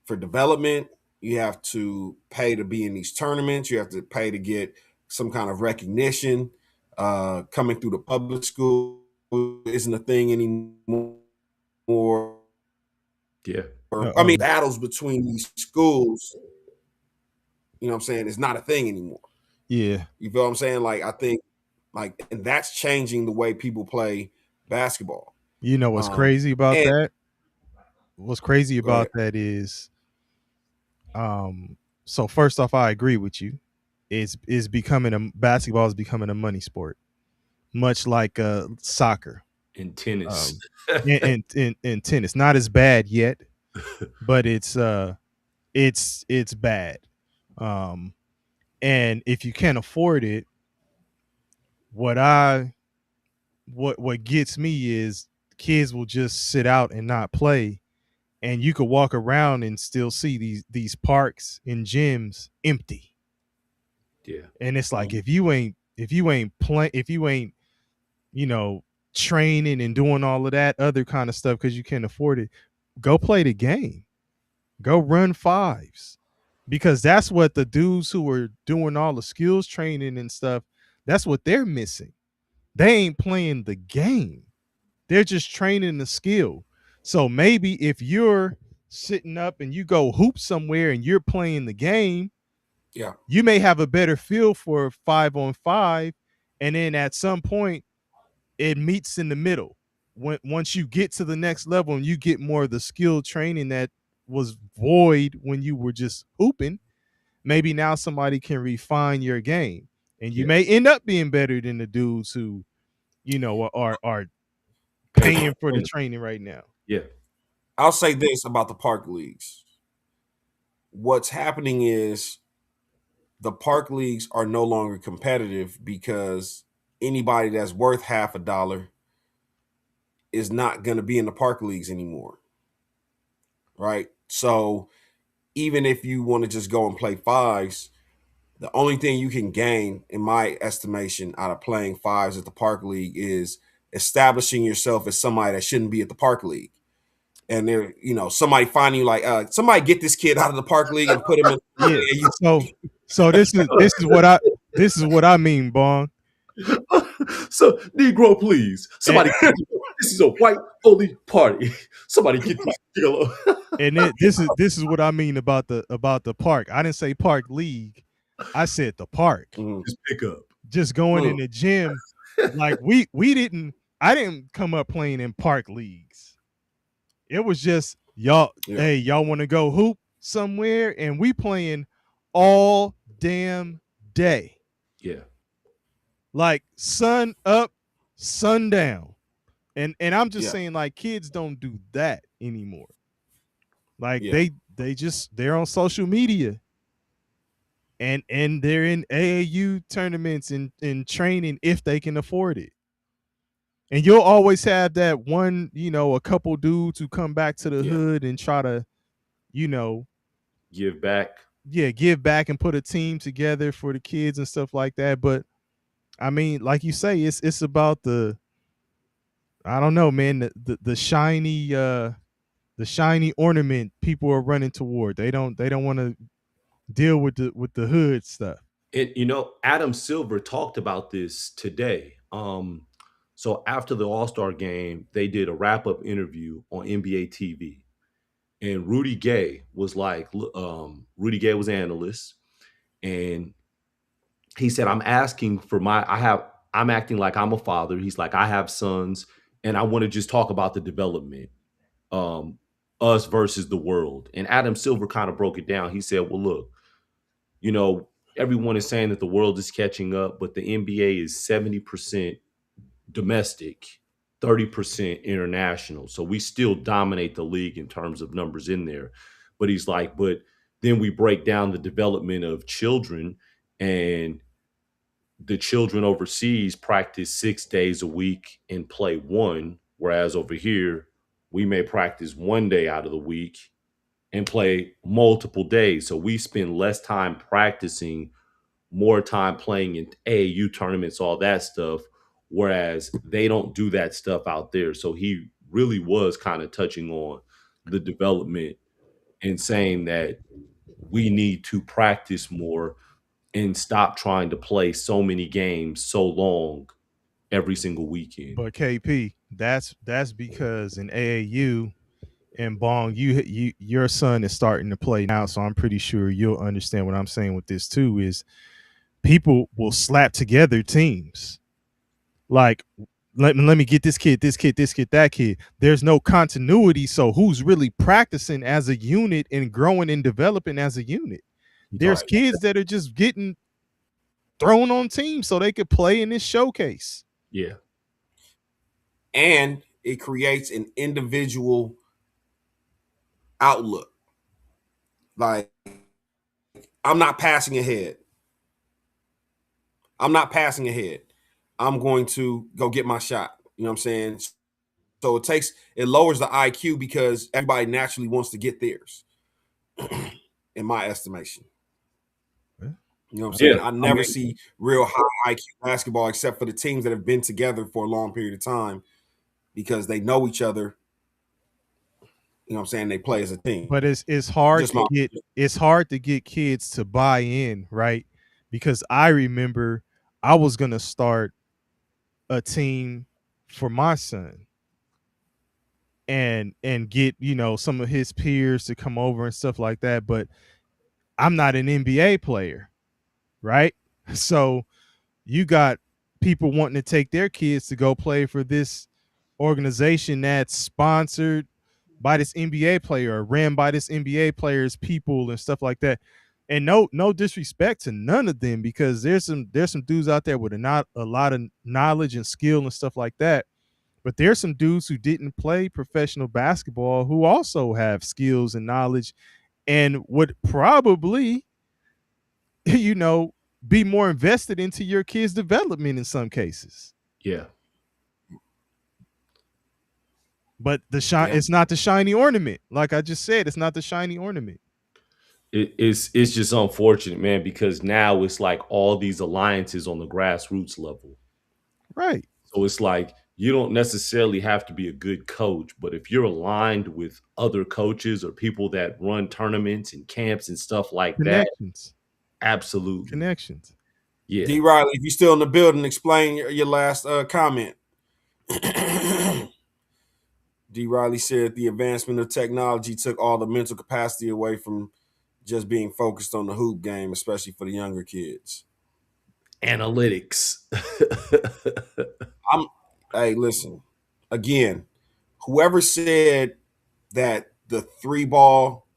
for development. You have to pay to be in these tournaments. You have to pay to get some kind of recognition. Coming through the public school isn't a thing anymore. Yeah. I mean, battles between these schools, you know what I'm saying, is not a thing anymore. Yeah. You feel what I'm saying? Like, I think, and that's changing the way people play basketball. You know what's crazy about that? What's crazy about that is, so first off, I agree with you. Basketball is becoming a money sport, much like soccer and tennis. In tennis, not as bad yet, but it's bad. And if you can't afford it, what gets me is kids will just sit out and not play and you could walk around and still see these parks and gyms empty. Yeah. And it's like if you ain't you know training and doing all of that other kind of stuff because you can't afford it, go play the game, go run fives, because that's what the dudes who are doing all the skills training and stuff, that's what they're missing. They ain't playing the game, they're just training the skill. So maybe if you're sitting up and you go hoop somewhere and you're playing the game, Yeah. you may have a better feel for 5-on-5, and then at some point it meets in the middle. Once you get to the next level and you get more of the skill training that was void when you were just hooping, maybe now somebody can refine your game, and you Yeah. may end up being better than the dudes who are paying for the training right now. Yeah. I'll say this about the park leagues. What's happening is the park leagues are no longer competitive because anybody that's worth half a dollar is not going to be in the park leagues anymore. Right? So even if you want to just go and play fives, the only thing you can gain, in my estimation, out of playing fives at the park league is establishing yourself as somebody that shouldn't be at the park league. And they're, somebody finding you like, somebody get this kid out of the park league and put him in. Yeah. So this is what I mean, Bong. So, Negro, please. Somebody, this is a white only party. Somebody get this yellow. And this is what I mean about the park. I didn't say park league. I said the park. Just pick up. Just going in the gym. Like we didn't I didn't come up playing in park leagues. It was just y'all, hey, y'all want to go hoop somewhere, and we playing all damn day. Yeah. Like sun up, sundown. And I'm just saying, like, kids don't do that anymore. Like they're on social media and they're in AAU tournaments and training if they can afford it. And you'll always have that one, a couple dudes who come back to the hood and try to, give back. Yeah, give back and put a team together for the kids and stuff like that. But I mean, like you say, it's about I don't know, man, the shiny ornament people are running toward. They don't want to deal with the hood stuff. And Adam Silver talked about this today. So after the All-Star game, they did a wrap-up interview on NBA TV. And Rudy Gay was like, Rudy Gay was analyst, and he said, I'm acting like I'm a father. He's like, I have sons, and I want to just talk about the development, us versus the world. And Adam Silver kind of broke it down. He said, well, look, everyone is saying that the world is catching up, but the NBA is 70% domestic, 30% international. So we still dominate the league in terms of numbers in there. But he's like, but then we break down the development of children, and the children overseas practice 6 days a week and play one, whereas over here, we may practice 1 day out of the week and play multiple days. So we spend less time practicing, more time playing in AAU tournaments, all that stuff, whereas they don't do that stuff out there. So he really was kind of touching on the development and saying that we need to practice more and stop trying to play so many games so long every single weekend. But KP, that's because in AAU and Bong, your son is starting to play now, so I'm pretty sure you'll understand what I'm saying with this too. Is people will slap together teams like, let me get this kid, that kid. There's no continuity, so who's really practicing as a unit and growing and developing as a unit? There's kids that are just getting thrown on teams so they could play in this showcase. Yeah. And it creates an individual outlook. Like, I'm not passing ahead. I'm going to go get my shot. You know what I'm saying? So it lowers the IQ because everybody naturally wants to get theirs, in my estimation. You know what I'm saying? I never see real high IQ basketball except for the teams that have been together for a long period of time because they know each other. You know what I'm saying? They play as a team. But it's hard to get kids to buy in, right? Because I remember I was gonna start a team for my son and get, some of his peers to come over and stuff like that. But I'm not an NBA player, right? So you got people wanting to take their kids to go play for this organization that's sponsored by this NBA player or ran by this NBA player's people and stuff like that. And no disrespect to none of them, because there's some dudes out there with not a lot of knowledge and skill and stuff like that. But there's some dudes who didn't play professional basketball who also have skills and knowledge and would probably, be more invested into your kids' development in some cases. Yeah. But it's not the shiny ornament. Like I just said, it's not the shiny ornament. It's just unfortunate, man, because now it's like all these alliances on the grassroots level. Right. So it's like you don't necessarily have to be a good coach, but if you're aligned with other coaches or people that run tournaments and camps and stuff like Connections. that, absolutely. Connections. Yeah. D. Riley, if you're still in the building, explain your last comment. D. Riley said the advancement of technology took all the mental capacity away from just being focused on the hoop game, especially for the younger kids. Analytics. Hey, listen. Again, whoever said that the 3-ball.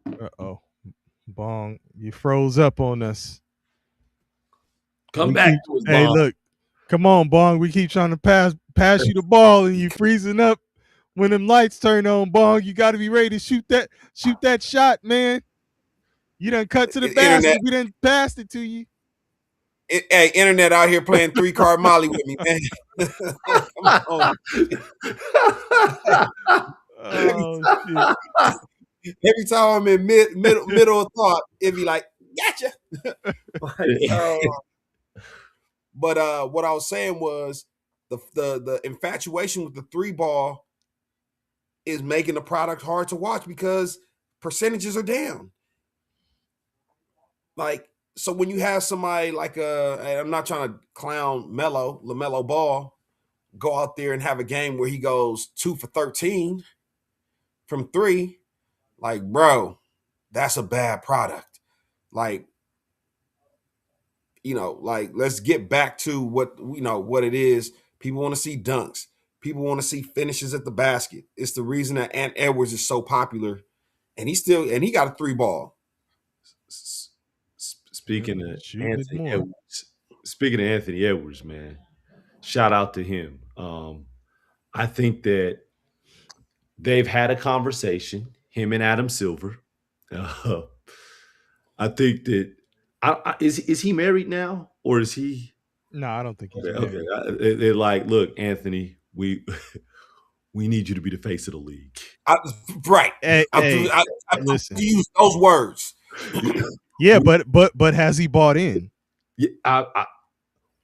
Uh-oh. Bong, you froze up on us. Come back to us, Hey, Bong. look. Come on, Bong. We keep trying to pass you the ball and you freezing up when them lights turn on, Bong. You got to be ready to shoot that shot, man. You done cut to the basket. We done passed it to you. Hey, internet out here playing 3-card Molly with me, man. Come on. Oh, shit. Every time I'm in middle of thought, it'd be like, gotcha. But what I was saying was the infatuation with the 3-ball is making the product hard to watch because percentages are down. Like, so when you have somebody like I'm not trying to clown LaMelo Ball, go out there and have a game where he goes 2 for 13 from 3, like, bro, that's a bad product. Like, like, let's get back to what it is. People want to see dunks. People want to see finishes at the basket. It's the reason that Ant Edwards is so popular, and he got a 3-ball. Speaking of Anthony Edwards, man, shout out to him. I think that they've had a conversation, him and Adam Silver. I think that is he married now, or is he? No, I don't think he's okay. They're like, look, Anthony, we need you to be the face of the league. Right. Hey, I listen. use those words. Yeah, but has he bought in? Yeah,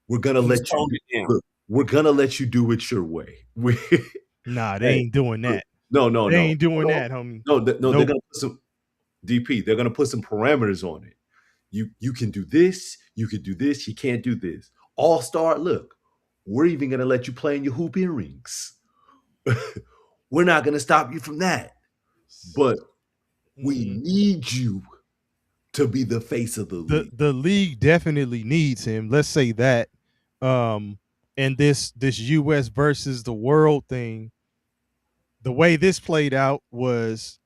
we're gonna let you. Look, we're gonna let you do it your way. Nah, they ain't doing that. No, they ain't doing that, homie. No, they're gonna put some DP. They're gonna put some parameters on it. You can do this. You can do this. You can't do this. All-star. Look, we're even gonna let you play in your hoop earrings. We're not gonna stop you from that, but we need you to be the face of the league. The league definitely needs him. Let's say that. And this US versus the world thing, the way this played out was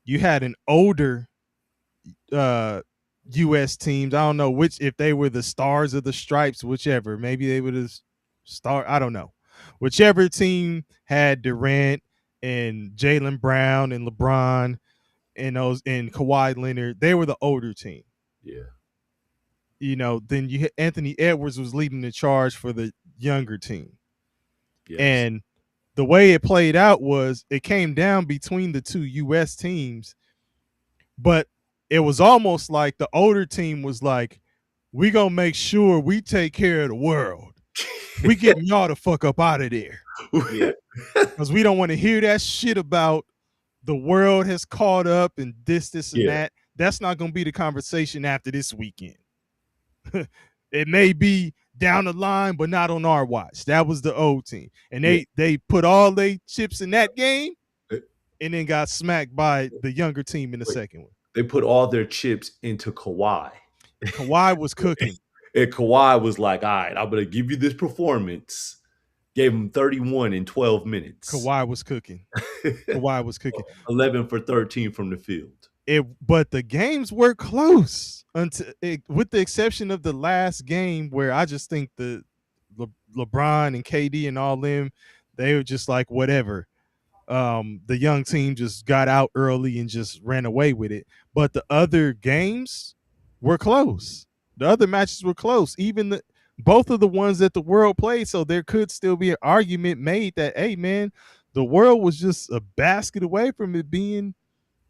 you had an older US teams. I don't know if they were the Stars or the Stripes, whichever. Maybe they were the Star. I don't know. Whichever team had Durant and Jaylen Brown and LeBron and Kawhi Leonard, they were the older team. Yeah. Then Anthony Edwards was leading the charge for the younger team. Yes. And the way it played out was it came down between the two US teams, but it was almost like the older team was like, we gonna make sure we take care of the world. We getting y'all the fuck up out of there. Yeah. Because we don't want to hear that shit about the world has caught up and this, and Yeah. that. That's not gonna be the conversation after this weekend. It may be down the line, but not on our watch. That was the old team. And they put all their chips in that game and then got smacked by the younger team in the second one. They put all their chips into Kawhi. Kawhi was cooking. And Kawhi was like, all right, I'm going to give you this performance. Gave him 31 in 12 minutes. Kawhi was cooking. Kawhi was cooking. 11 for 13 from the field. But the games were close with the exception of the last game where I just think the LeBron and KD and all them, they were just like whatever. The young team just got out early and just ran away with it. But the other games were close. The other matches were close. Even both of the ones that the world played. So there could still be an argument made that, hey man, the world was just a basket away from it being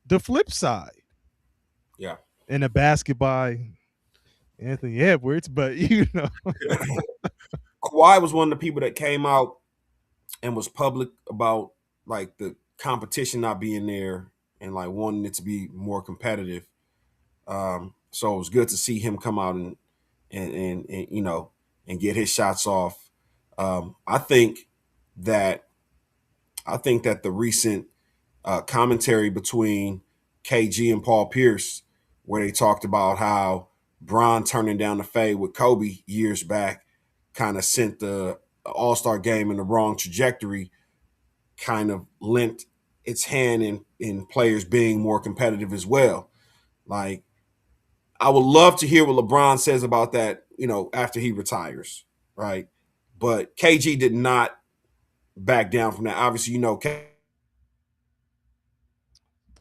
the flip side. Yeah. And a basket by Anthony Edwards, but Kawhi was one of the people that came out and was public about like the competition not being there and like wanting it to be more competitive. So it was good to see him come out and and get his shots off. I think that the recent commentary between KG and Paul Pierce, where they talked about how Bron turning down the fade with Kobe years back, kind of sent the All-Star game in the wrong trajectory, kind of lent its hand in players being more competitive as well. Like, I would love to hear what LeBron says about that, after he retires, right? But KG did not back down from that. Obviously,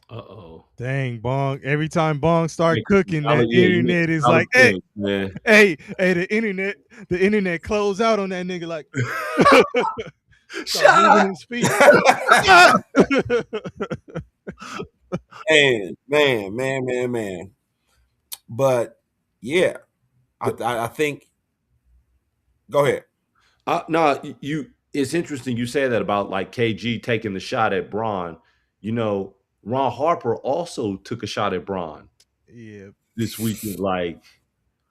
Uh-oh. Dang, Bong. Every time Bong start Yeah, cooking, that internet is like, things, man. hey, the internet closed out on that nigga like Shut up. his feet. Man. But yeah, I think. Go ahead. No, it's interesting you say that about like KG taking the shot at Bron. Ron Harper also took a shot at Bron Yeah. this weekend. Like,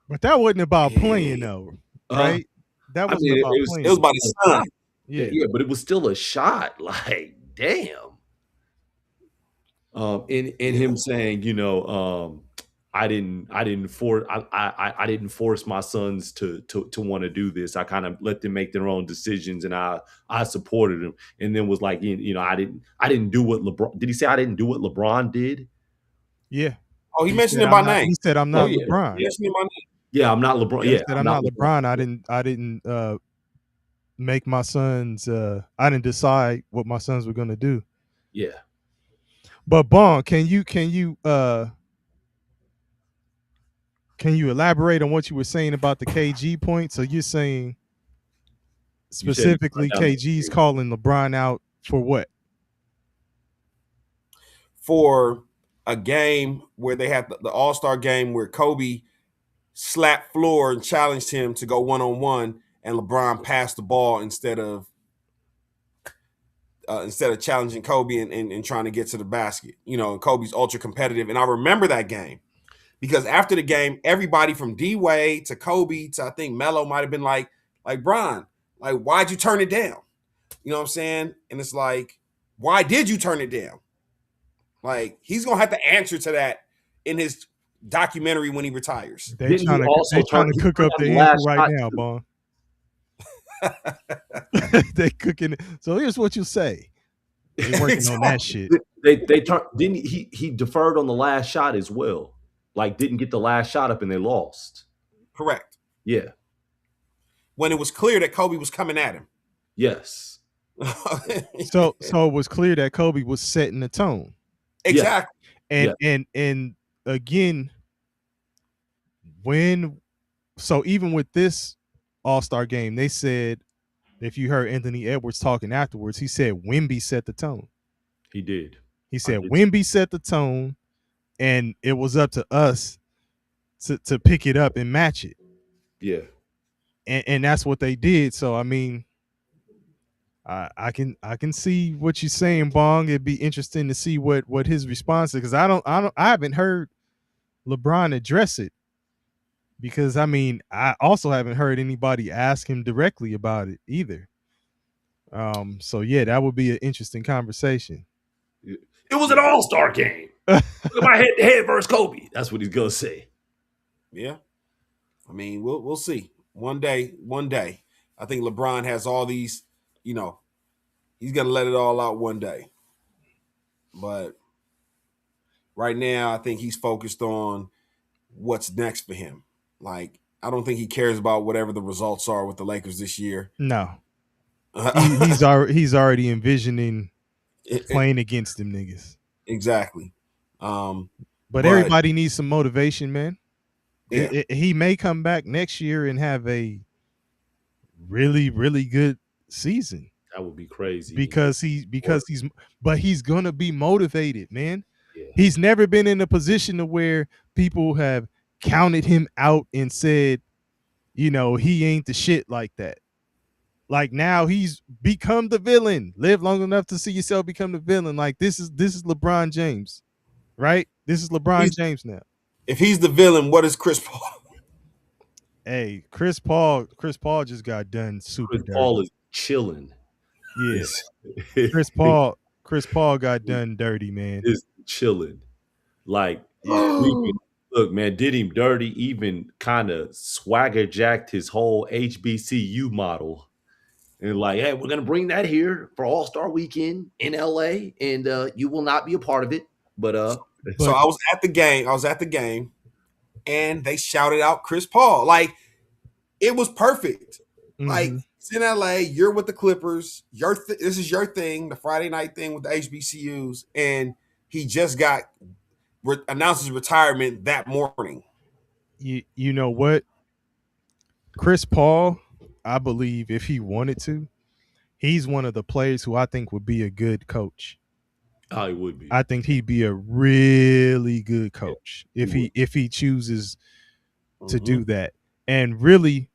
but that wasn't about playing though, right? That wasn't about playing. It was about his son. Yeah, but it was still a shot. Like, damn. And him saying, I didn't force my sons to want to do this. I kind of let them make their own decisions, and I supported them. And then was like, I didn't do what LeBron. Did he say I didn't do what LeBron did? Yeah. Oh, he mentioned it by name. He said I'm not LeBron. He mentioned it by name. Yeah, I'm not LeBron. He said I'm not LeBron. I didn't make my sons. I didn't decide what my sons were going to do. Yeah. But Bong, can you elaborate on what you were saying about the KG point? So you're saying specifically KG's calling LeBron out for what? For a game where they had the All-Star game where Kobe slapped floor and challenged him to go one-on-one, and LeBron passed the ball instead of challenging Kobe and trying to get to the basket. And Kobe's ultra competitive. And I remember that game because after the game, everybody from D-Wade to Kobe to I think Melo might have been like Bron, like, why'd you turn it down? You know what I'm saying? And it's like, why did you turn it down? Like, he's going to have to answer to that in his documentary when he retires. They trying to cook up the answer right now, Bong. They cooking it. So here's what you say. They working on that shit. They didn't he deferred on the last shot as well. Like, didn't get the last shot up and they lost. Correct. Yeah. When it was clear that Kobe was coming at him. Yes. So it was clear that Kobe was setting the tone. Exactly. And again, even with this All-Star game, they said If you heard Anthony Edwards talking afterwards, he said Wemby set the tone. He did. He I said did. Wemby set the tone, and it was up to us to pick it up and match it. Yeah. And that's what they did. So I mean, I can see what you're saying, Bong. It'd be interesting to see what his response is, because I haven't heard LeBron address it, because I mean I also haven't heard anybody ask him directly about it either. So yeah, that would be an interesting conversation. It was an all-star game. Look at my head versus Kobe. That's what he's gonna say. Yeah. I mean, we'll see. One day. I think LeBron has all these, he's gonna let it all out one day. But right now, I think he's focused on what's next for him. Like, I don't think he cares about whatever the results are with the Lakers this year. No, he's already envisioning playing against them niggas. Exactly. But everybody needs some motivation, man. Yeah. He may come back next year and have a really, really good season. That would be crazy. Because he's gonna be motivated, man. Yeah. He's never been in a position to where people have counted him out and said, he ain't the shit like that. Like, now he's become the villain. Live long enough to see yourself become the villain. Like, this is LeBron James, right? This is LeBron James now. If he's the villain, what is Chris Paul? Hey, Chris Paul just got done super Chris dirty. Paul is chilling. Yes. Chris Paul got done dirty, man. Is chilling. Like, look, man, did him dirty, even kind of swagger jacked his whole HBCU model. And like, hey, we're gonna bring that here for All-Star Weekend in LA, and you will not be a part of it. But so I was at the game, and they shouted out Chris Paul. Like, it was perfect. Mm-hmm. Like, it's in LA, you're with the Clippers, this is your thing, the Friday night thing with the HBCUs, and he just got announced his retirement that morning. You know what? Chris Paul, I believe if he wanted to, he's one of the players who I think would be a good coach. Oh, he would be. I think he'd be a really good coach if he chooses to do that. And really,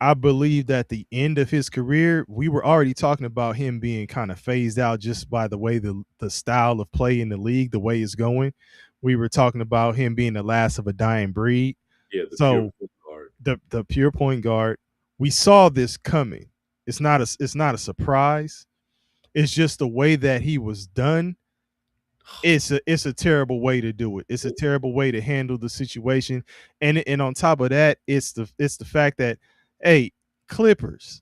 I believe that the end of his career, we were already talking about him being kind of phased out just by the way the style of play in the league, the way it's going. We were talking about him being the last of a dying breed. Yeah, so the pure point guard, we saw this coming. It's not a surprise. It's just the way that he was done. It's a terrible way to do it. It's a terrible way to handle the situation. And on top of that, it's the fact that, hey, Clippers,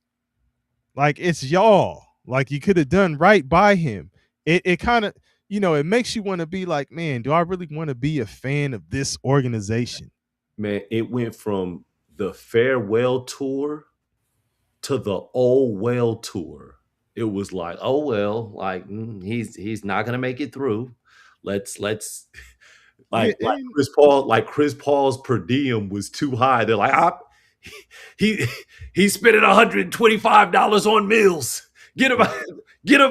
like, it's y'all. Like, you could have done right by him. It kind of, it makes you want to be like, man, do I really want to be a fan of this organization? Man, it went from the farewell tour to the oh well tour. It was like, oh well, like he's not gonna make it through. Let's like Chris Paul's per diem was too high. They're like, he's spending $125 on meals. Get him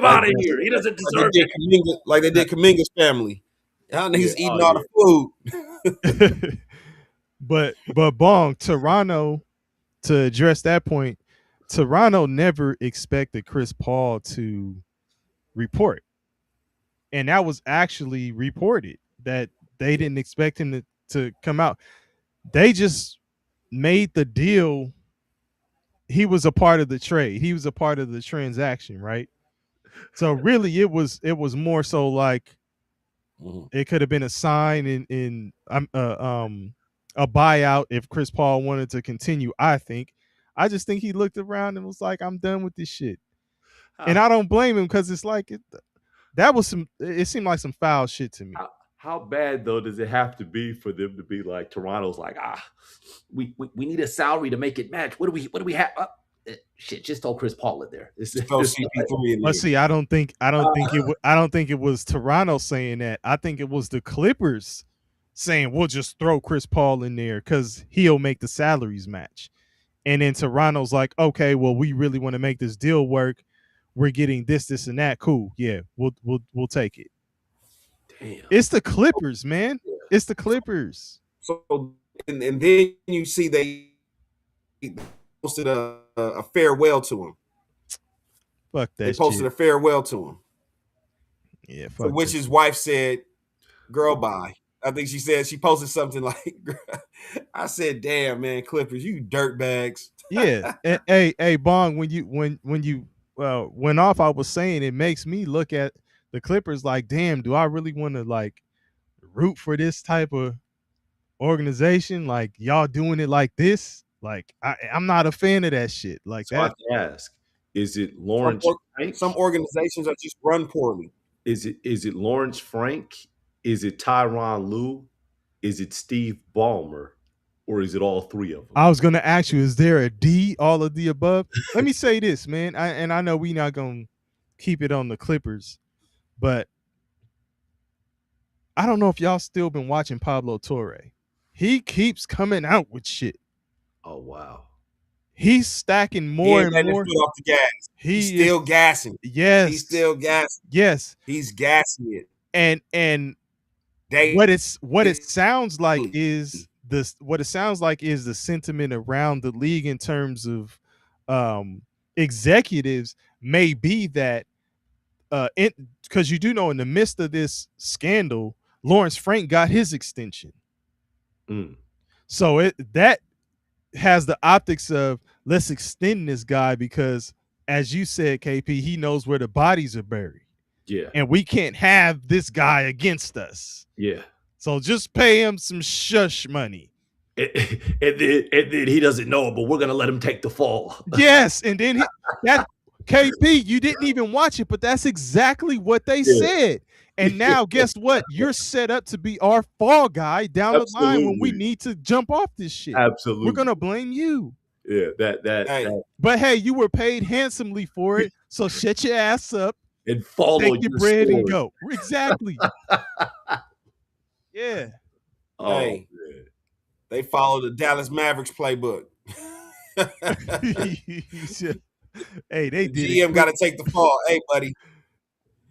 out of here. He doesn't deserve it. Like they did Kaminga's family. He's eating all the food. But Bong, Toronto, to address that point, Toronto never expected Chris Paul to report. And that was actually reported, that they didn't expect him to come out. They just made the deal. He was a part of the trade. He was a part of the transaction, right? So really it was more so like it could have been a sign in a buyout if Chris Paul wanted to continue. I just think he looked around and was like, I'm done with this shit. And I don't blame him, because it's like it seemed like some foul shit to me. How bad though does it have to be for them to be like, Toronto's like, we need a salary to make it match. What do we have? Shit, just throw Chris Paul in there. Let's see. I don't think it was Toronto saying that. I think it was the Clippers saying, we'll just throw Chris Paul in there because he'll make the salaries match. And then Toronto's like, okay, well, we really want to make this deal work. We're getting this, this, and that. Cool. Yeah, we'll take it. Damn. It's the Clippers, man. It's the Clippers. So and then you see they posted a farewell to him. Fuck that They posted shit. a farewell to him. Yeah, So fuck which that his shit. wife said, "Girl, bye." I think she said she posted something like, "I said, damn man, Clippers, you dirt bags." Yeah. Hey, Bong, when you went off, I was saying it makes me look at the Clippers like, damn, do I really want to like root for this type of organization? Like y'all doing it like this? Like I'm not a fan of that shit. Like So I that. have to ask: Is it Some Lawrence Frank? some organizations are just run poorly. Is it Lawrence Frank? Is it Tyronn Lue? Is it Steve Ballmer? Or is it all three of them? I was gonna ask you, is there a D? All of the above? Let me say this, man. I know we not gonna keep it on the Clippers, but I don't know if y'all still been watching Pablo Torre. He keeps coming out with shit. Oh wow. He's stacking He more ain't and letting his more. foot off the gas. He's He is still gassing. yes, He's still gassing. yes, He's gassing it. and Daily. what it sounds like is the sentiment around the league in terms of executives may be that because you do know in the midst of this scandal, Lawrence Frank got his extension. Mm. So that has the optics of let's extend this guy because, as you said, KP, he knows where the bodies are buried. Yeah. And we can't have this guy against us. Yeah. So just pay him some shush money. And then he doesn't know it, but we're gonna let him take the fall. Yes, and then that KP, you didn't even watch it, but that's exactly what they said. And now, guess what? You're set up to be our fall guy down the line when we Absolutely. need to jump off this shit. Absolutely. We're gonna blame you. Yeah, that But hey, you were paid handsomely for it, so shut your ass up, and follow take your your bread story. and go. Exactly. Yeah. Oh, Hey. man. They follow the Dallas Mavericks playbook. Hey, they did GM got to take the fall. Hey, buddy.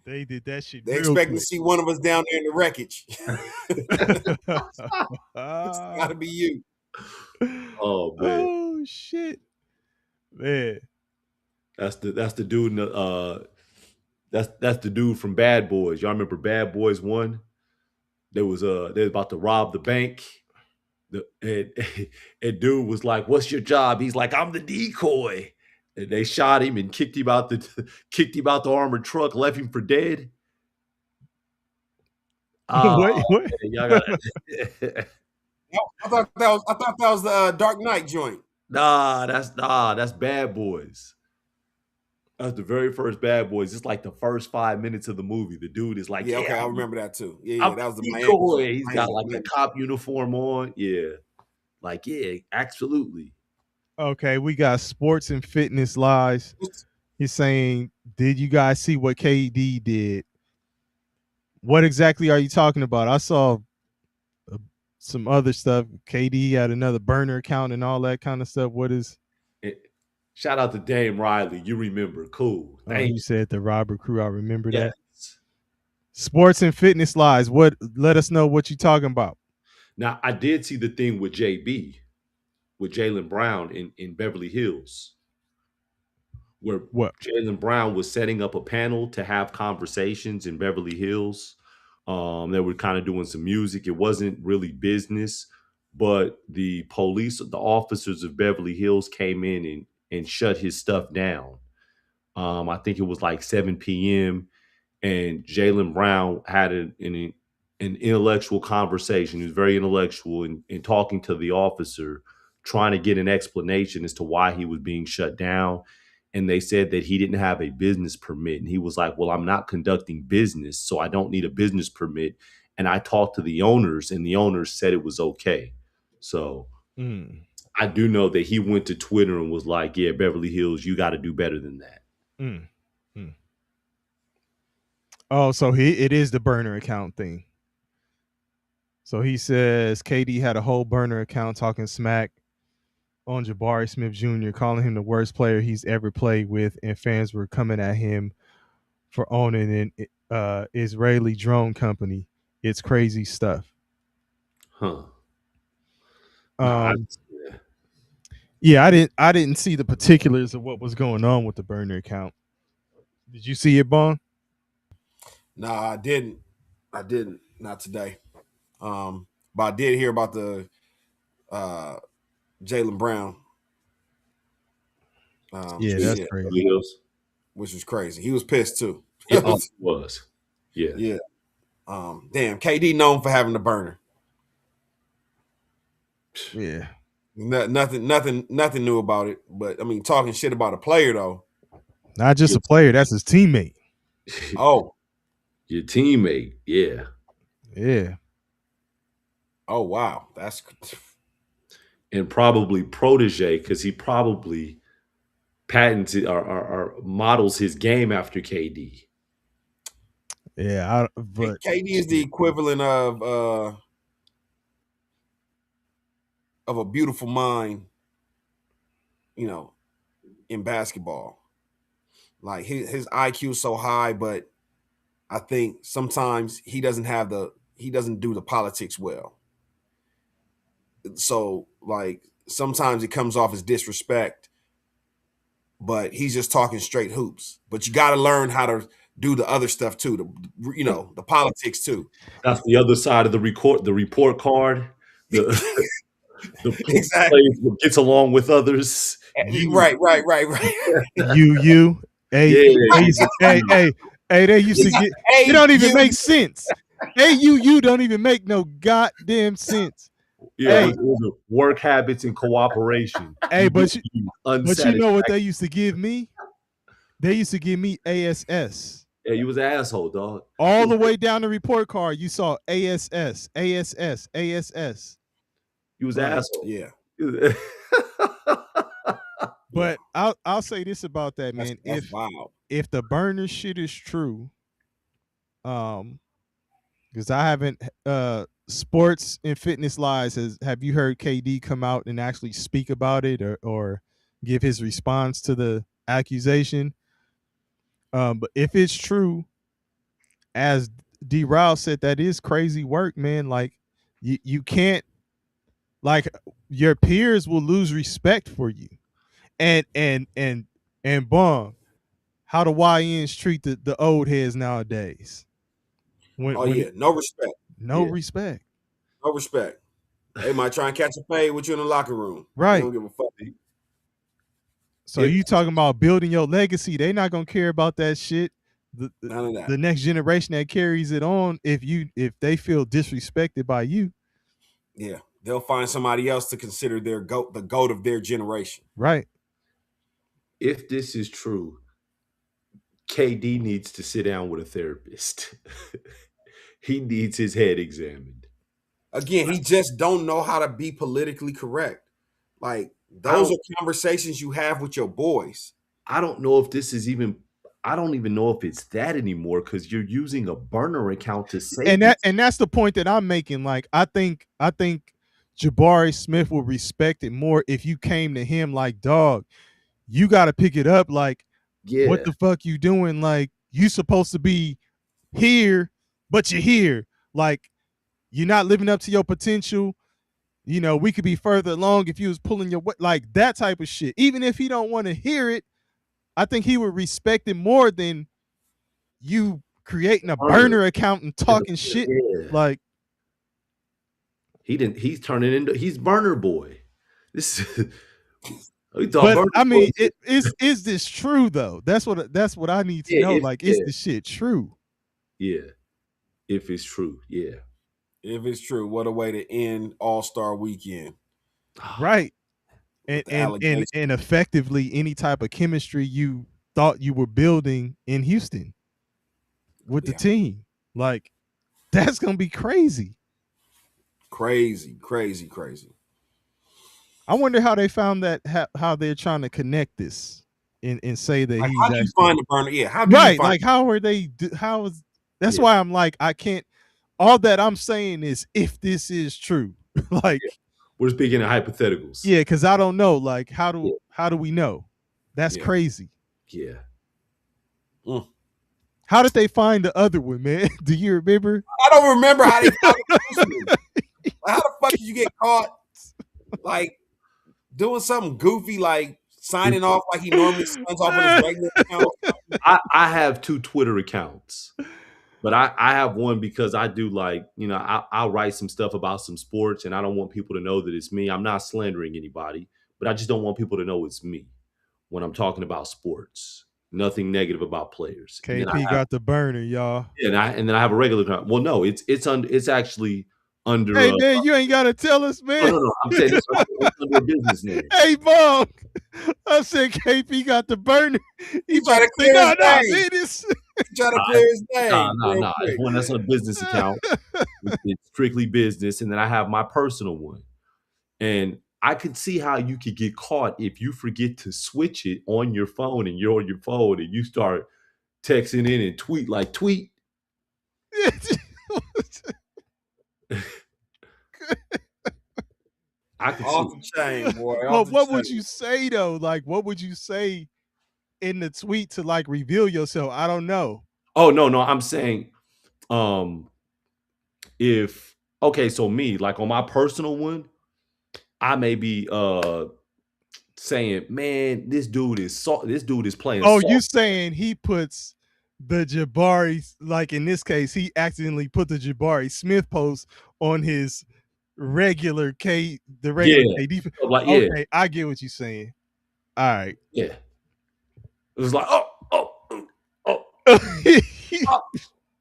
They did that shit. They real expecting to quick. see one of us down there in the wreckage. It's Ah. got to be you. Oh man, Oh shit, man. that's the dude. In the, that's the dude from Bad Boys. Y'all remember Bad Boys 1? They was about to rob the bank. And dude was like, "What's your job?" He's like, "I'm the decoy." And they shot him and kicked him out the armored truck, left him for dead. Wait, Man, y'all got I thought that was the Dark Knight joint. that's Bad Boys. That's the very first Bad Boys. It's like the first 5 minutes of the movie. The dude is like, Yeah, okay, I I'm remember that too. Yeah, I'm that was the the Miami. decoy. He's got Miami, like the Miami. cop uniform on. Yeah. Like, yeah, absolutely. okay, we got sports and fitness lies. He's saying, did you guys see what KD did? What exactly are you talking about? I saw some other stuff. KD had another burner account and all that kind of stuff. What is? Shout out to Dame Riley. You remember. Cool. Oh, you said the Robert Crew. I remember Yes. that. Sports and fitness lies. What? Let us know what you're talking about. Now, I did see the thing with JB, with Jaylen Brown in Beverly Hills, where What? Jaylen Brown was setting up a panel to have conversations in Beverly Hills. They were kind of doing some music. It wasn't really business, but the police, the officers of Beverly Hills came in and shut his stuff down. I think it was like 7 p.m. and Jaylen Brown had an intellectual conversation. He was very intellectual in talking to the officer, trying to get an explanation as to why he was being shut down. And they said that he didn't have a business permit. And he was like, well, I'm not conducting business, so I don't need a business permit. And I talked to the owners, and the owners said it was okay. So I do know that he went to Twitter and was like, yeah, Beverly Hills, you got to do better than that. Oh, so it is the burner account thing. So he says KD had a whole burner account talking smack. on Jabari Smith Jr., calling him the worst player he's ever played with, and fans were coming at him for owning an Israeli drone company. It's crazy stuff. Huh. Um, Yeah. yeah, I didn't see the particulars of what was going on with the burner account. Did you see it, Bong? Nah, I didn't. I didn't. Not today. But I did hear about the uh, Jaylen Brown. Yeah, that's Shit, crazy. Wheels. which was crazy. He was pissed too. It was. Yeah. Yeah. Damn, KD known for having the burner. Yeah. Nothing new about it. But I mean, talking shit about a player though. Not just a player, that's his teammate. Oh, Your teammate. Yeah. Yeah. oh wow, that's And probably protege because he probably patents or models his game after KD. Yeah. But KD is the equivalent of a beautiful mind, you know, in basketball. Like his IQ is so high, but I think sometimes he doesn't do the politics well. So like sometimes it comes off as disrespect, but he's just talking straight hoops. But you got to learn how to do the other stuff too, the politics too. That's the other side of the report card. The Exactly. player gets along with others. Right. you. Hey, they used to get. It don't even make sense. You don't even make no goddamn sense. Yeah, Hey. those are work habits and cooperation. Hey, but you know what unsatisfactory. they used to give me? They used to give me ASS. Yeah, you was an asshole, dog. All the way down the report card, you saw ASS. You was an Right. asshole. Yeah. But I'll say this about that, man. That's wild. If the burner shit is true, because I haven't sports and fitness lies, have you heard KD come out and actually speak about it or give his response to the accusation? But if it's true, as D. Rao said, that is crazy work, man. Like you can't, like, your peers will lose respect for you. And Bong, how the YNs treat the old heads nowadays. No respect. No respect. No respect. They might try and catch a fade with you in the locker room. Right. They don't give a fuck. So you talking about building your legacy? They not gonna care about that shit. None of that. The next generation that carries it on, if they feel disrespected by you, yeah, they'll find somebody else to consider the goat of their generation. right? If this is true, KD needs to sit down with a therapist. He needs his head examined. Again, he just don't know how to be politically correct. Like those are conversations you have with your boys. I don't know if this is even. I don't even know if it's that anymore because you're using a burner account to say. And that's the point that I'm making. Like I think Jabari Smith will respect it more if you came to him like, dog, you got to pick it up. Like, yeah, what the fuck you doing? Like, you supposed to be here, but you're here. Like, you're not living up to your potential. You know, we could be further along if you was pulling your weight, like that type of shit. Even if he don't want to hear it, I think he would respect it more than you creating a burner account and talking shit. Yeah. Like, he's turning into, he's burner boy. This but I mean, is this true though? That's what I need to know. Like, is this shit true? Yeah. If it's true, yeah. If it's true, what a way to end All-Star Weekend. Right. And effectively any type of chemistry you thought you were building in Houston with the team. Like, that's gonna be crazy. Crazy. I wonder how they found that, how they're trying to connect this and say that like, he's how do you find the burner? Yeah, how do you find like how are they? How is that's why I'm like, I can't. All that I'm saying is if this is true, like We're speaking in hypotheticals. Yeah, because I don't know. Like, how Yeah. do we know? That's Yeah. crazy. Yeah. How did they find the other one, man? Do you remember? I don't remember how they found the first one. Like, how the fuck did you get caught like doing something goofy, like signing off like he normally signs off on his regular account? I have 2 Twitter accounts, but I have one because I do like, I'll write some stuff about some sports and I don't want people to know that it's me. I'm not slandering anybody, but I just don't want people to know it's me when I'm talking about sports. Nothing negative about players. And then KP got the burner, y'all. and then I have a regular account. Well, no, it's actually under. Hey man, you ain't gotta tell us, man. No. I'm saying it's under a business name. Hey, Bong. I said KP got the burner. He tried to clear his name. He trying to clear his name. No. It's one that's a business account. It's strictly business, and then I have my personal one. And I could see how you could get caught if you forget to switch it on your phone, and you're on your phone, and you start texting in and tweet. I could Off see. the chain, boy. Well, what would you say though? Like, what would you say in the tweet to like reveal yourself? I don't know. Oh no, I'm saying, so me, like on my personal one, I may be saying, man, this dude is playing. Oh, soft. you saying he puts the Jabari, like in this case, he accidentally put the Jabari Smith post on his regular KD. Like, yeah. Okay, I get what you're saying. All right. Yeah. It was like,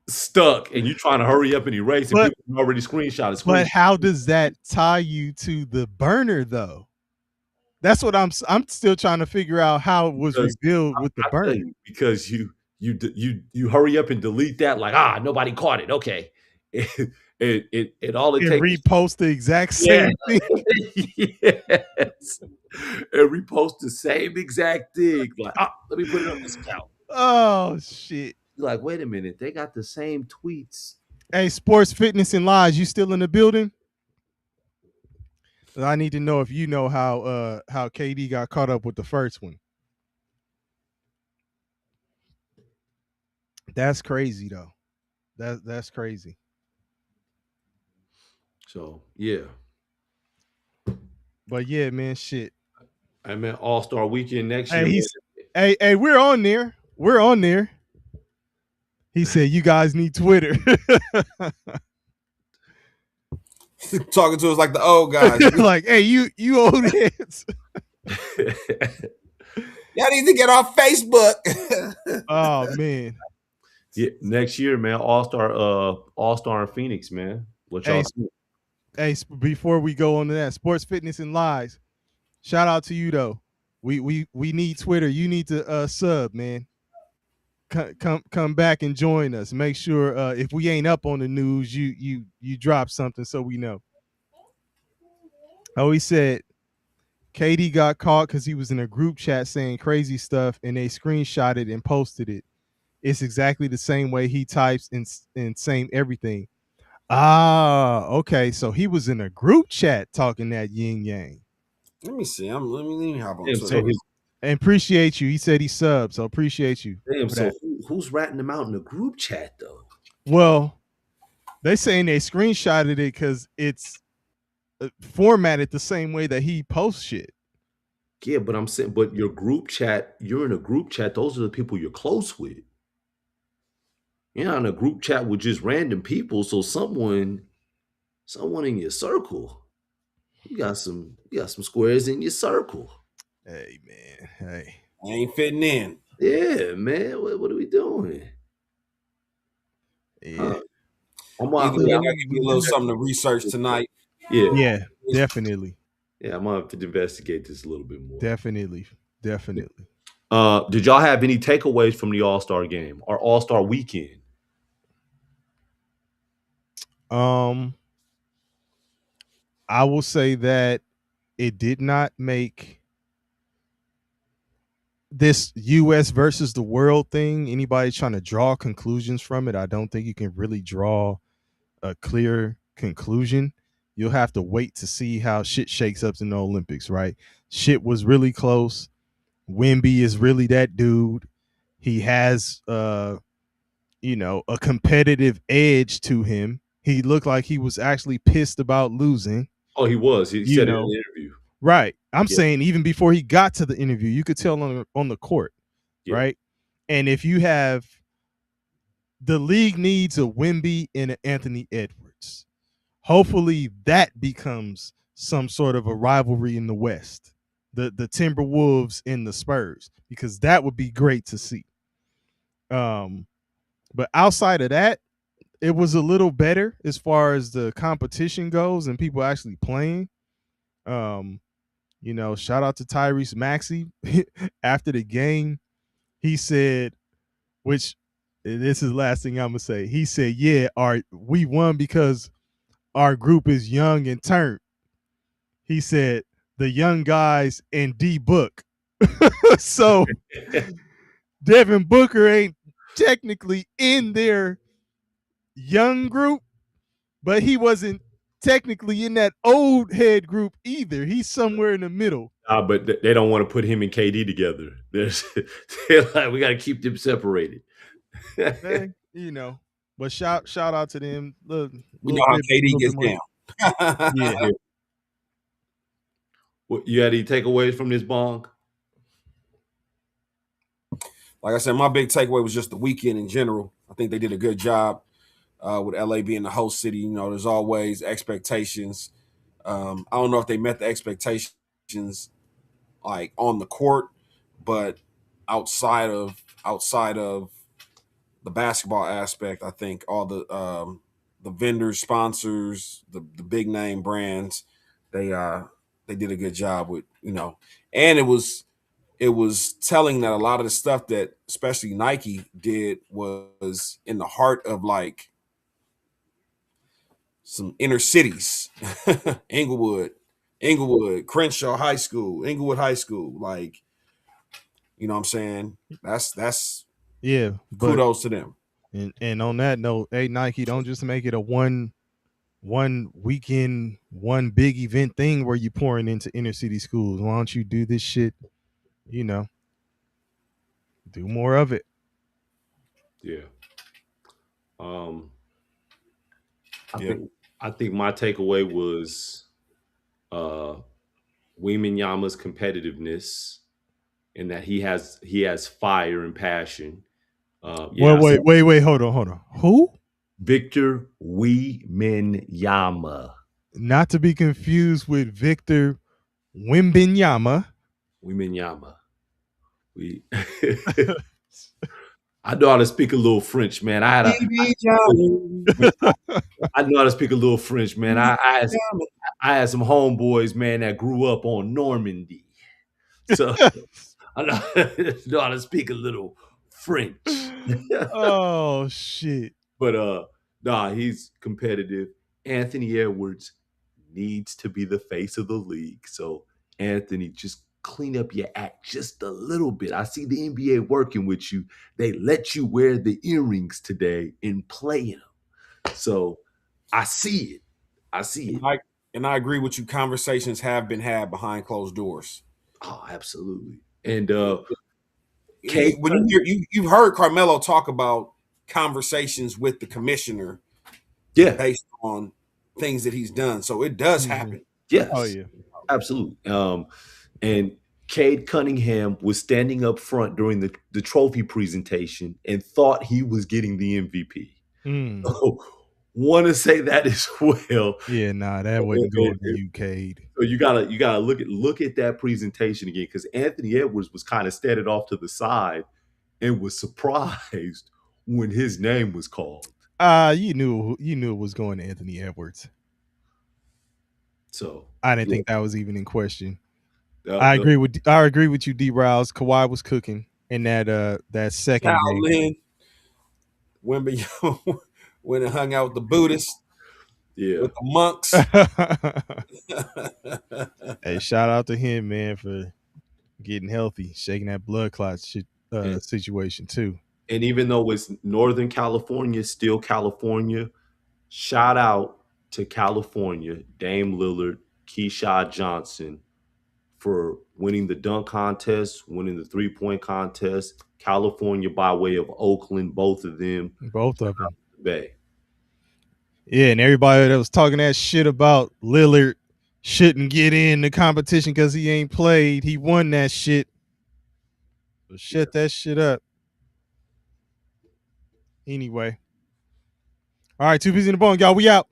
stuck, and you trying to hurry up and erase, and people already screenshot it. But how does that tie you to the burner though? That's what I'm still trying to figure out how it was revealed with the burner. Because you hurry up and delete that, like, nobody caught it. Okay. It all it takes repost the exact same thing. Yes. And repost the same exact thing. Like, let me put it on this account. Oh shit. You're like, wait a minute, they got the same tweets. Hey, Sports, Fitness, and Lies, you still in the building? I need to know if you know how KD got caught up with the first one. That's crazy though. That's crazy. So yeah. But yeah, man, shit. I mean, All-Star Weekend next year. Hey, we're on there. We're on there. He said, "You guys need Twitter." Talking to us like the old guys. Like, hey, you old heads. Y'all need to get off Facebook. Oh man. Yeah, next year, man. All-Star in Phoenix, man. What y'all see? Hey, before we go on to that, Sports, Fitness, and Lies, shout out to you though. We need Twitter. You need to sub, man. Come back and join us. Make sure if we ain't up on the news, you drop something so we know. Oh, he said KD got caught because he was in a group chat saying crazy stuff and they screenshotted and posted it. It's exactly the same way he types and same everything. Ah, okay. So he was in a group chat talking that yin yang. Let me see. Let me hop on Twitter. And appreciate you. He said he subbed, so appreciate you. Damn, so who's ratting them out in the group chat though? Well, they saying they screenshotted it because it's formatted the same way that he posts shit. Yeah, but I'm saying, but your group chat, you're in a group chat. Those are the people you're close with. You're not in a group chat with just random people. So someone in your circle, you got some squares in your circle. Hey man, hey, I ain't fitting in. Yeah, man. What are we doing? Yeah, I'm gonna give me a little something to research tonight. Yeah, definitely. Yeah, I'm gonna have to investigate this a little bit more. Definitely. Did y'all have any takeaways from the All-Star game or All-Star weekend? I will say that it did not make this US versus the world thing. Anybody trying to draw conclusions from it, I don't think you can really draw a clear conclusion. you'll have to wait to see how shit shakes up in the Olympics, right? Shit was really close. Wimby is really that dude. He has a competitive edge to him. He looked like he was actually pissed about losing. Oh, he was. He You said it in know, the interview. right. I'm Yeah. saying even before he got to the interview, you could tell on the court, Yeah. right? And if you have the league needs a Wimby and an Anthony Edwards, hopefully that becomes some sort of a rivalry in the West, the Timberwolves and the Spurs, because that would be great to see. But outside of that, it was a little better as far as the competition goes and people actually playing. Shout out to Tyrese Maxey. After the game, he said, which this is the last thing I'm gonna say. He said, "Yeah, we won because our group is young and turned." He said, "The young guys and D Book." So Devin Booker ain't technically in their young group, but he wasn't technically in that old head group either. He's somewhere in the middle. But they don't want to put him and KD together. They're like, we got to keep them separated. Hey, but shout out to them. We know how KD gets more. down. Yeah. You had any takeaways from this, Bong? Like I said, my big takeaway was just the weekend in general. I think they did a good job with LA being the host city. There's always expectations. I don't know if they met the expectations like on the court, but outside of the basketball aspect, I think all the vendors, sponsors, the big name brands, they did a good job with and it was telling that a lot of the stuff that especially Nike did was in the heart of like some inner cities, Inglewood, Crenshaw High School, Inglewood High School, like what I'm saying? That's Yeah, kudos to them. And on that note, hey Nike, don't just make it a one weekend, one big event thing where you pouring into inner city schools. Why don't you do this shit? Do more of it. Yeah. I think my takeaway was Wembanyama's competitiveness and that he has fire and passion. Wait, hold on. Who? Victor Wembanyama. Not to be confused with Victor Wembanyama. Wembanyama. I know how to speak a little French, man. I know how to speak a little French, man. I had some homeboys, man, that grew up on Normandy. So I know how to speak a little French. Oh shit. But he's competitive. Anthony Edwards needs to be the face of the league. So Anthony, just clean up your act just a little bit. I see the NBA working with you. They let you wear the earrings today and play them. So I see it. And I agree with you. Conversations have been had behind closed doors. Oh, absolutely. And when you've heard Carmelo talk about conversations with the commissioner, based on things that he's done. So it does happen. Yes. Oh yeah. Absolutely. And Cade Cunningham was standing up front during the trophy presentation and thought he was getting the MVP. So, want to say that as well. Yeah, that wasn't going to you, Cade. So you gotta look at that presentation again, because Anthony Edwards was kind of standing off to the side and was surprised when his name was called. You knew it was going to Anthony Edwards. So I didn't think that was even in question. I agree with you, D. Rouse. Kawhi was cooking in that second game. Wembanyama went and hung out with the Buddhists, with the monks. Hey, shout out to him, man, for getting healthy, shaking that blood clot situation too. And even though it's Northern California, still California, shout out to California, Dame Lillard, Keyshawn Johnson, for winning the dunk contest, winning the 3-point contest. California by way of Oakland, both of them. Both of them. Bay. Yeah, and everybody that was talking that shit about Lillard shouldn't get in the competition because he ain't played. He won that shit. So shut that shit up. Anyway. All right, 2 P's in the Bong, y'all. We out.